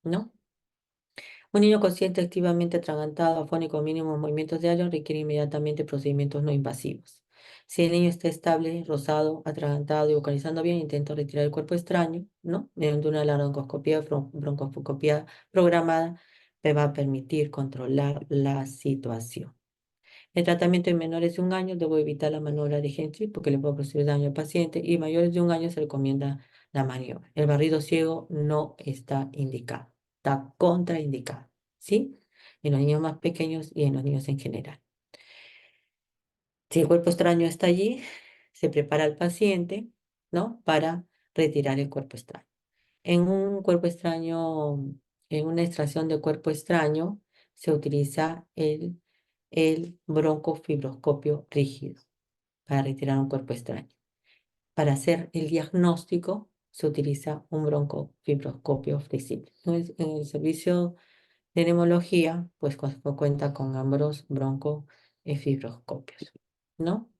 ¿no? Un niño consciente, activamente atragantado, afónico, mínimos movimientos diarios, requiere inmediatamente procedimientos no invasivos. Si el niño está estable, rosado, atragantado y vocalizando bien, intento retirar el cuerpo extraño, ¿no? Mediante una laringoscopía, broncoscopía programada, me va a permitir controlar la situación. El tratamiento en menores de 1 año, debo evitar la maniobra de Gentry porque le puede producir daño al paciente y mayores de 1 año se recomienda la maniobra. El barrido ciego no está indicado, está contraindicado, ¿sí? En los niños más pequeños y en los niños en general. Si el cuerpo extraño está allí, se prepara al paciente, ¿no? Para retirar el cuerpo extraño. En un cuerpo extraño, en una extracción de cuerpo extraño, se utiliza el broncofibroscopio rígido para retirar un cuerpo extraño. Para hacer el diagnóstico se utiliza un broncofibroscopio flexible. En el servicio de neumología, pues cuenta con ambos broncofibroscopios, ¿no?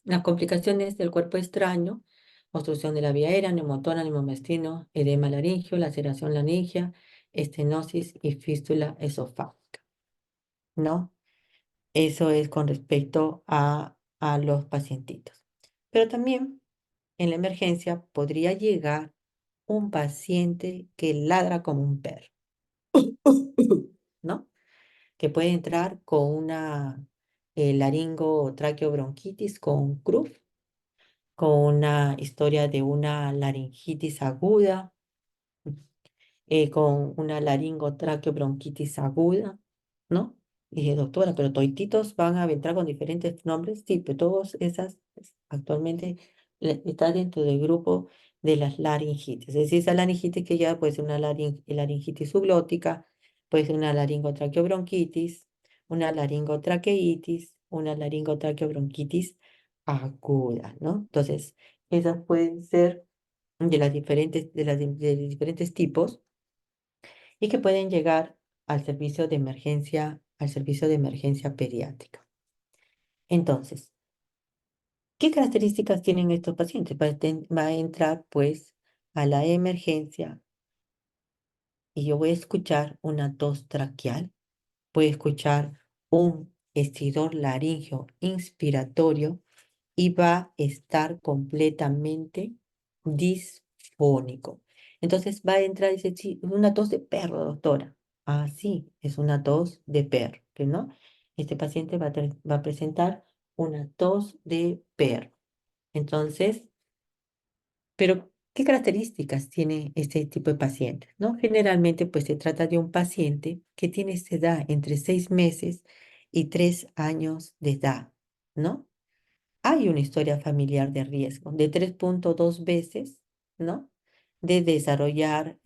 Las complicaciones del cuerpo extraño: obstrucción de la vía aérea, neumotona, neumomestrino, edema laringio, laceración laringia, estenosis y fístula esofágica, ¿no? Eso es con respecto a los pacientitos. Pero también en la emergencia podría llegar un paciente que ladra como un perro, ¿no? Que puede entrar con una laringotraqueobronquitis con CRUF, con una historia de una laringitis aguda, con una laringotraqueobronquitis aguda, ¿no? Y dije, doctora, pero toititos van a entrar con diferentes nombres. Sí, pero todas esas actualmente están dentro del grupo de las laringitis. Es decir, esa laringitis que ya puede ser una laringitis subglótica, puede ser una laringotraqueobronquitis, una laringotraqueitis, una laringotraqueobronquitis aguda, ¿no? Entonces, esas pueden ser de diferentes tipos y que pueden llegar al servicio de emergencia pediátrica. Entonces, ¿qué características tienen estos pacientes? Va a entrar pues a la emergencia y yo voy a escuchar una tos traqueal, voy a escuchar un estridor laríngeo inspiratorio y va a estar completamente disfónico. Entonces va a entrar y dice, sí, es una tos de perro, doctora. Ah, sí, es una tos de perro, ¿no? Este paciente va a presentar una tos de perro. Entonces, pero ¿qué características tiene este tipo de pacientes, no? Generalmente, pues se trata de un paciente que tiene esta edad entre 6 meses y 3 años de edad, ¿no? Hay una historia familiar de riesgo de 3.2 veces, ¿no? De desarrollar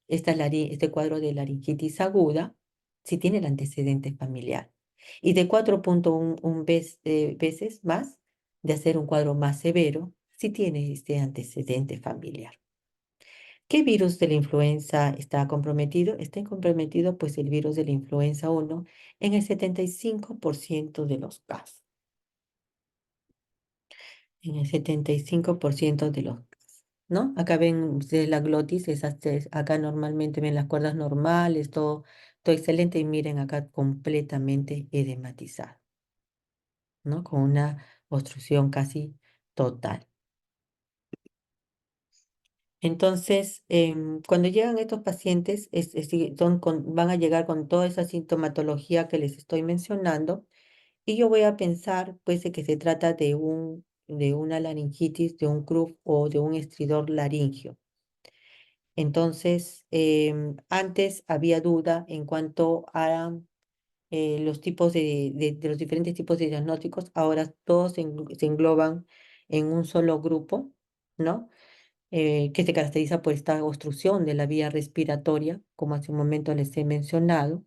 este cuadro de laringitis aguda si tiene el antecedente familiar. Y de 4.1 veces más de hacer un cuadro más severo si tiene este antecedente familiar. ¿Qué virus de la influenza está comprometido? Está comprometido pues el virus de la influenza 1 en el 75% de los casos. En el 75% de los casos, ¿no? Acá ven ustedes la glotis, acá normalmente ven las cuerdas normales, todo excelente, y miren acá completamente edematizado, ¿no? Con una obstrucción casi total. Entonces, cuando llegan estos pacientes, van a llegar con toda esa sintomatología que les estoy mencionando, y yo voy a pensar, pues, de que se trata de una laringitis, de un CRUF o de un estridor laringio. Entonces, antes había duda en cuanto a los tipos de los diferentes tipos de diagnósticos. Ahora todos se engloban en un solo grupo, ¿no? Que se caracteriza por esta obstrucción de la vía respiratoria, como hace un momento les he mencionado,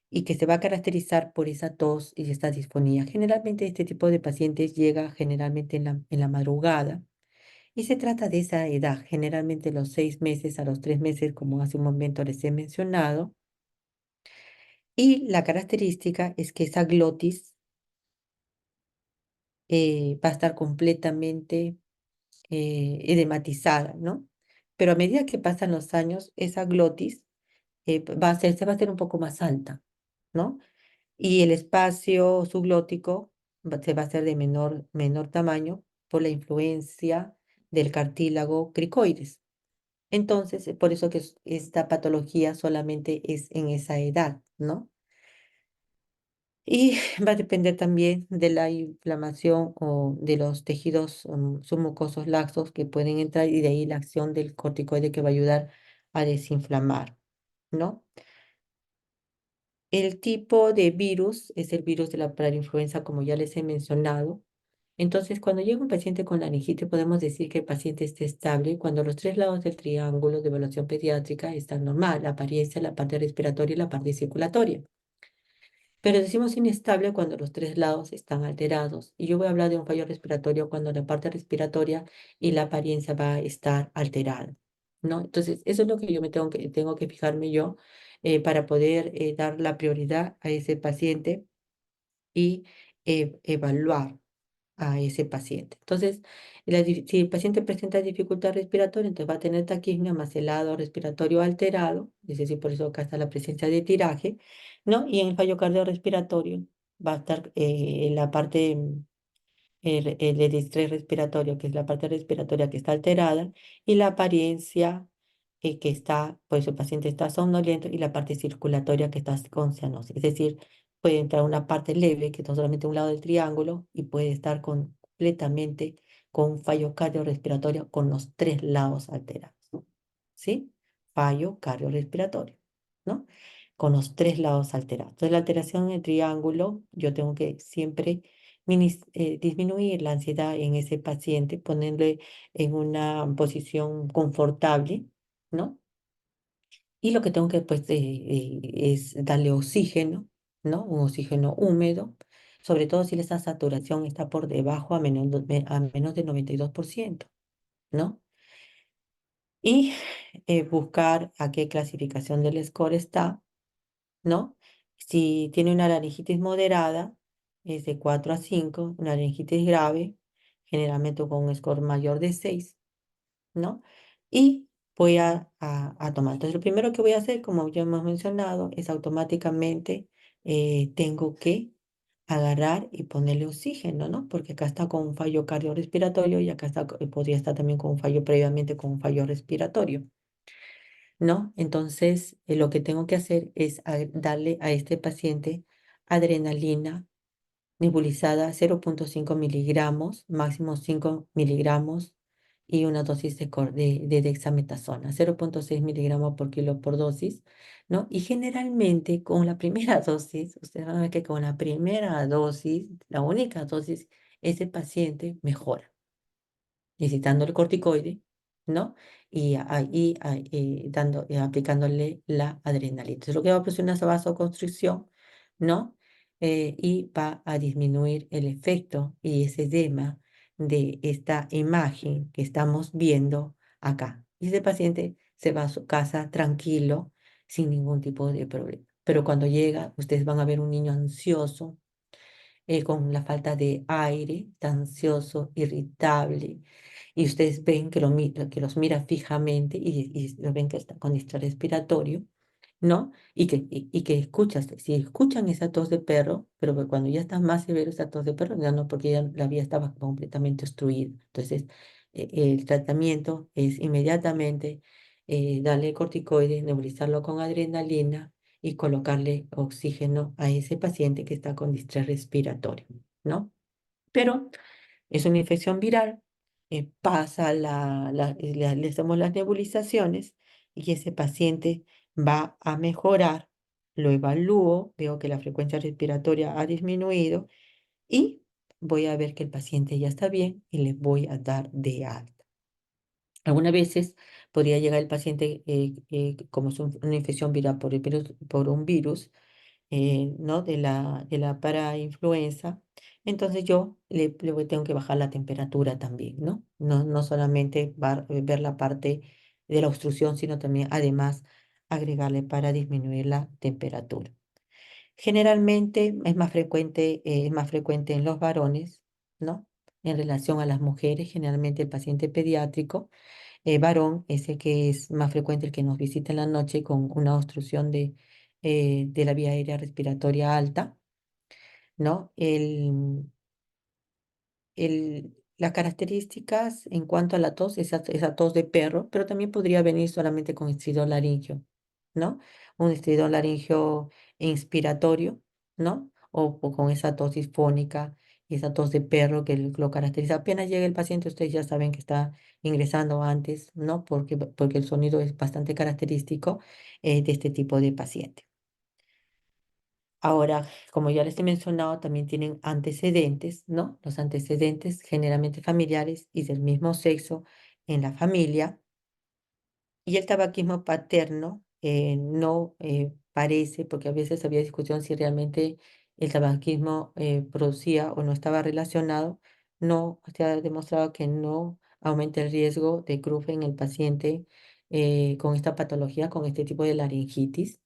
y que se va a caracterizar por esa tos y esta disfonía. Generalmente este tipo de pacientes llega generalmente en la madrugada y se trata de esa edad, generalmente los 6 meses a los 3 meses, como hace un momento les he mencionado. Y la característica es que esa glotis va a estar completamente edematizada, ¿no? Pero a medida que pasan los años, esa glotis se va a hacer un poco más alta, ¿no? Y el espacio subglótico se va a hacer de menor tamaño por la influencia del cartílago cricoides. Entonces, por eso que esta patología solamente es en esa edad, ¿no? Y va a depender también de la inflamación o de los tejidos submucosos laxos que pueden entrar, y de ahí la acción del corticoide que va a ayudar a desinflamar, ¿no? El tipo de virus es el virus de la parainfluenza, como ya les he mencionado. Entonces, cuando llega un paciente con laringitis, podemos decir que el paciente está estable cuando los tres lados del triángulo de evaluación pediátrica están normal, la apariencia, la parte respiratoria y la parte circulatoria. Pero decimos inestable cuando los tres lados están alterados. Y yo voy a hablar de un fallo respiratorio cuando la parte respiratoria y la apariencia va a estar alterada, ¿no? Entonces, eso es lo que yo tengo que fijarme yo para poder dar la prioridad a ese paciente y evaluar a ese paciente. Entonces, si el paciente presenta dificultad respiratoria, entonces va a tener taquipnea más el lado respiratorio alterado, es decir, por eso acá está la presencia de tiraje, ¿no? Y en el fallo cardiorrespiratorio va a estar en la parte el distrés respiratorio, que es la parte respiratoria que está alterada, y la apariencia que está, pues el paciente está somnoliento, y la parte circulatoria que está con cianosis. Es decir, puede entrar una parte leve, que está solamente un lado del triángulo, y puede estar completamente con un fallo cardiorrespiratorio con los tres lados alterados. ¿Sí? Fallo cardiorrespiratorio, ¿no? Con los tres lados alterados. Entonces, la alteración en el triángulo, yo tengo que siempre disminuir la ansiedad en ese paciente, ponerle en una posición confortable, ¿no? Y lo que tengo que pues, es darle oxígeno, ¿no? Un oxígeno húmedo, sobre todo si esa saturación está por debajo a menos de 92%, ¿no? Y buscar a qué clasificación del score está, ¿no? Si tiene una laringitis moderada, es de 4 a 5, una laringitis grave, generalmente con un score mayor de 6, ¿no? Y voy a tomar. Entonces, lo primero que voy a hacer, como ya hemos mencionado, es automáticamente tengo que agarrar y ponerle oxígeno, ¿no? Porque acá está con un fallo cardiorrespiratorio y acá está, podría estar también con un fallo previamente con un fallo respiratorio, ¿no? Entonces, lo que tengo que hacer es darle a este paciente adrenalina nebulizada 0,5 miligramos, máximo 5 miligramos, y una dosis de dexametasona, 0,6 miligramos por kilo por dosis, ¿no? Y generalmente con la primera dosis, ustedes van a ver que con la primera dosis, la única dosis, ese paciente mejora necesitando el corticoide, ¿no? Y ahí aplicándole la adrenalina. Entonces, lo que va a producir una vasoconstricción, ¿no? Y va a disminuir el efecto y ese edema de esta imagen que estamos viendo acá. Y ese paciente se va a su casa tranquilo, sin ningún tipo de problema. Pero cuando llega, ustedes van a ver un niño ansioso, con la falta de aire, está ansioso, irritable, y ustedes ven que los mira fijamente y lo ven que está con distrés respiratorio, ¿no? Y que escuchas, si escuchan esa tos de perro, pero que cuando ya está más severo esa tos de perro, ya no, porque ya la vía estaba completamente obstruida. Entonces, el tratamiento es inmediatamente darle corticoides, nebulizarlo con adrenalina y colocarle oxígeno a ese paciente que está con distrés respiratorio, ¿no? Pero es una infección viral, pasa le hacemos las nebulizaciones y ese paciente va a mejorar, lo evalúo, veo que la frecuencia respiratoria ha disminuido y voy a ver que el paciente ya está bien y le voy a dar de alta. Algunas veces podría llegar el paciente, como es una infección viral por un virus, ¿no? De la parainfluenza, entonces yo tengo que bajar la temperatura también, ¿no? No solamente ver la parte de la obstrucción, sino también además agregarle para disminuir la temperatura. Generalmente es más frecuente en los varones, ¿no? En relación a las mujeres, generalmente el paciente pediátrico varón es el que es más frecuente, el que nos visita en la noche con una obstrucción de la vía aérea respiratoria alta, ¿no? Las características en cuanto a la tos, esa tos de perro, pero también podría venir solamente con estridor laringio, ¿no? Un estridor laringio inspiratorio, ¿no? O con esa tos disfónica y esa tos de perro que lo caracteriza. Apenas llega el paciente, ustedes ya saben que está ingresando antes, ¿no? Porque el sonido es bastante característico de este tipo de paciente. Ahora, como ya les he mencionado, también tienen antecedentes, ¿no? Los antecedentes generalmente familiares y del mismo sexo en la familia. Y el tabaquismo paterno no parece, porque a veces había discusión si realmente el tabaquismo producía o no estaba relacionado, no se ha demostrado que no aumenta el riesgo de CRUF en el paciente con esta patología, con este tipo de laringitis,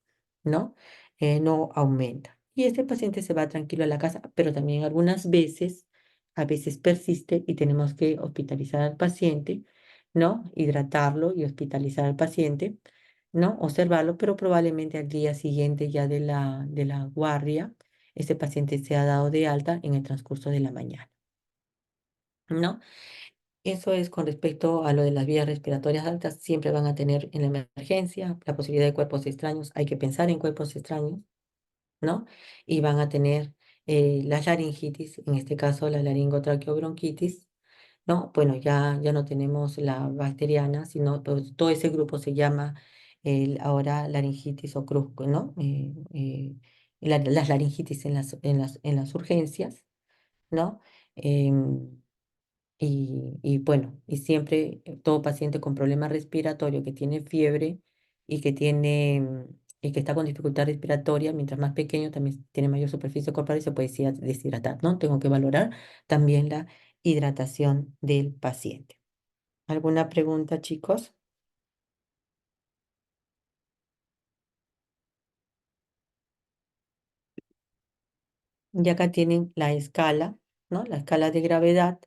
¿no? No aumenta. Y este paciente se va tranquilo a la casa, pero también algunas veces, a veces persiste y tenemos que hospitalizar al paciente, ¿no? Hidratarlo y hospitalizar al paciente, ¿no? Observarlo, pero probablemente al día siguiente ya de la guardia, ese paciente se ha dado de alta en el transcurso de la mañana, ¿no? Eso es con respecto a lo de las vías respiratorias altas. Siempre van a tener en la emergencia la posibilidad de cuerpos extraños. Hay que pensar en cuerpos extraños, ¿no? Y van a tener las laringitis, en este caso la laringotraqueobronquitis, ¿no? Bueno, ya no tenemos la bacteriana, sino todo ese grupo se llama ahora laringitis o crusco, ¿no? Las laringitis en las urgencias, ¿no? Em, y bueno, y siempre todo paciente con problema respiratorio que tiene fiebre y que y que está con dificultad respiratoria, mientras más pequeño también tiene mayor superficie corporal y se puede deshidratar, ¿no? Tengo que valorar también la hidratación del paciente. ¿Alguna pregunta, chicos? Y acá tienen la escala, ¿no? La escala de gravedad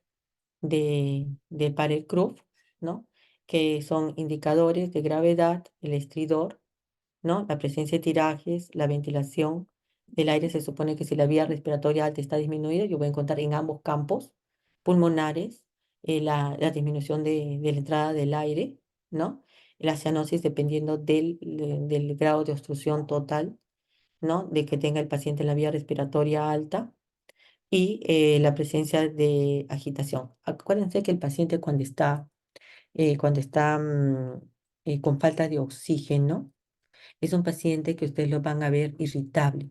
de Parel-Cruz, ¿no? Que son indicadores de gravedad, el estridor, ¿no? La presencia de tirajes, la ventilación del aire. Se supone que si la vía respiratoria alta está disminuida, yo voy a encontrar en ambos campos pulmonares la disminución de la entrada del aire, ¿no? La cianosis dependiendo del grado de obstrucción total, ¿no? De que tenga el paciente en la vía respiratoria alta y la presencia de agitación. Acuérdense que el paciente cuando está con falta de oxígeno, es un paciente que ustedes lo van a ver irritable,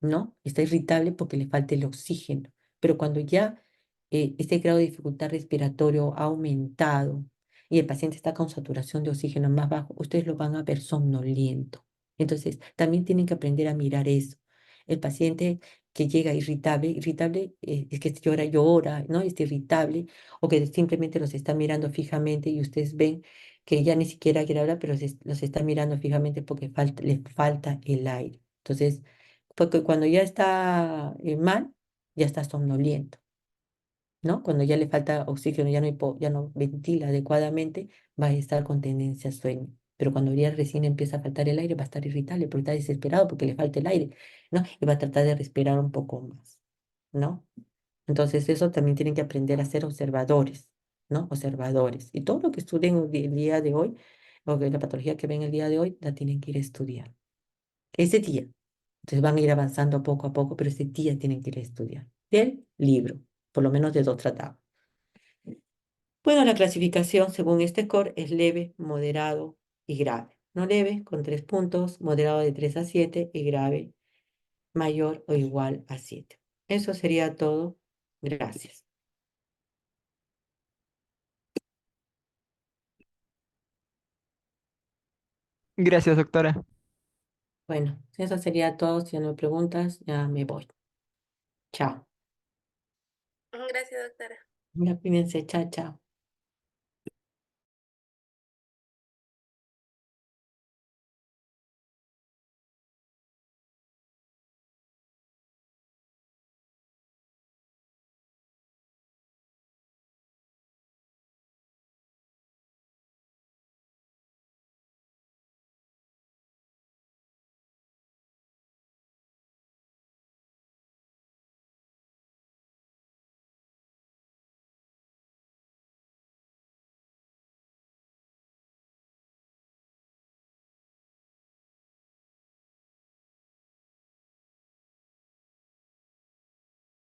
¿no? Está irritable porque le falta el oxígeno. Pero cuando ya este grado de dificultad respiratorio ha aumentado y el paciente está con saturación de oxígeno más bajo, ustedes lo van a ver somnoliento. Entonces, también tienen que aprender a mirar eso. El paciente que llega irritable es que llora, ¿no? Está irritable o que simplemente los está mirando fijamente y ustedes ven que ya ni siquiera quiere hablar, pero los está mirando fijamente porque les falta el aire. Entonces, porque cuando ya está mal, ya está somnoliento, ¿no? Cuando ya le falta oxígeno, ya no ventila adecuadamente, va a estar con tendencia a sueño. Pero cuando ya recién empieza a faltar el aire, va a estar irritable porque está desesperado porque le falta el aire, ¿no? Y va a tratar de respirar un poco más, ¿no? Entonces, eso también tienen que aprender a ser observadores, ¿no? Observadores. Y todo lo que estudien el día de hoy, o que la patología que ven el día de hoy, la tienen que ir a estudiar. Ese día. Entonces van a ir avanzando poco a poco, pero ese día tienen que ir a estudiar. Del libro, por lo menos de 2 tratados. Bueno, la clasificación según este score es leve, moderado y grave. No leve, con 3 puntos, moderado de 3 a 7 y grave, mayor o igual a 7. Eso sería todo. Gracias. Gracias, doctora. Bueno, eso sería todo. Si no hay preguntas, ya me voy. Chao. Gracias, doctora. Ya cuídense. Chao, chao.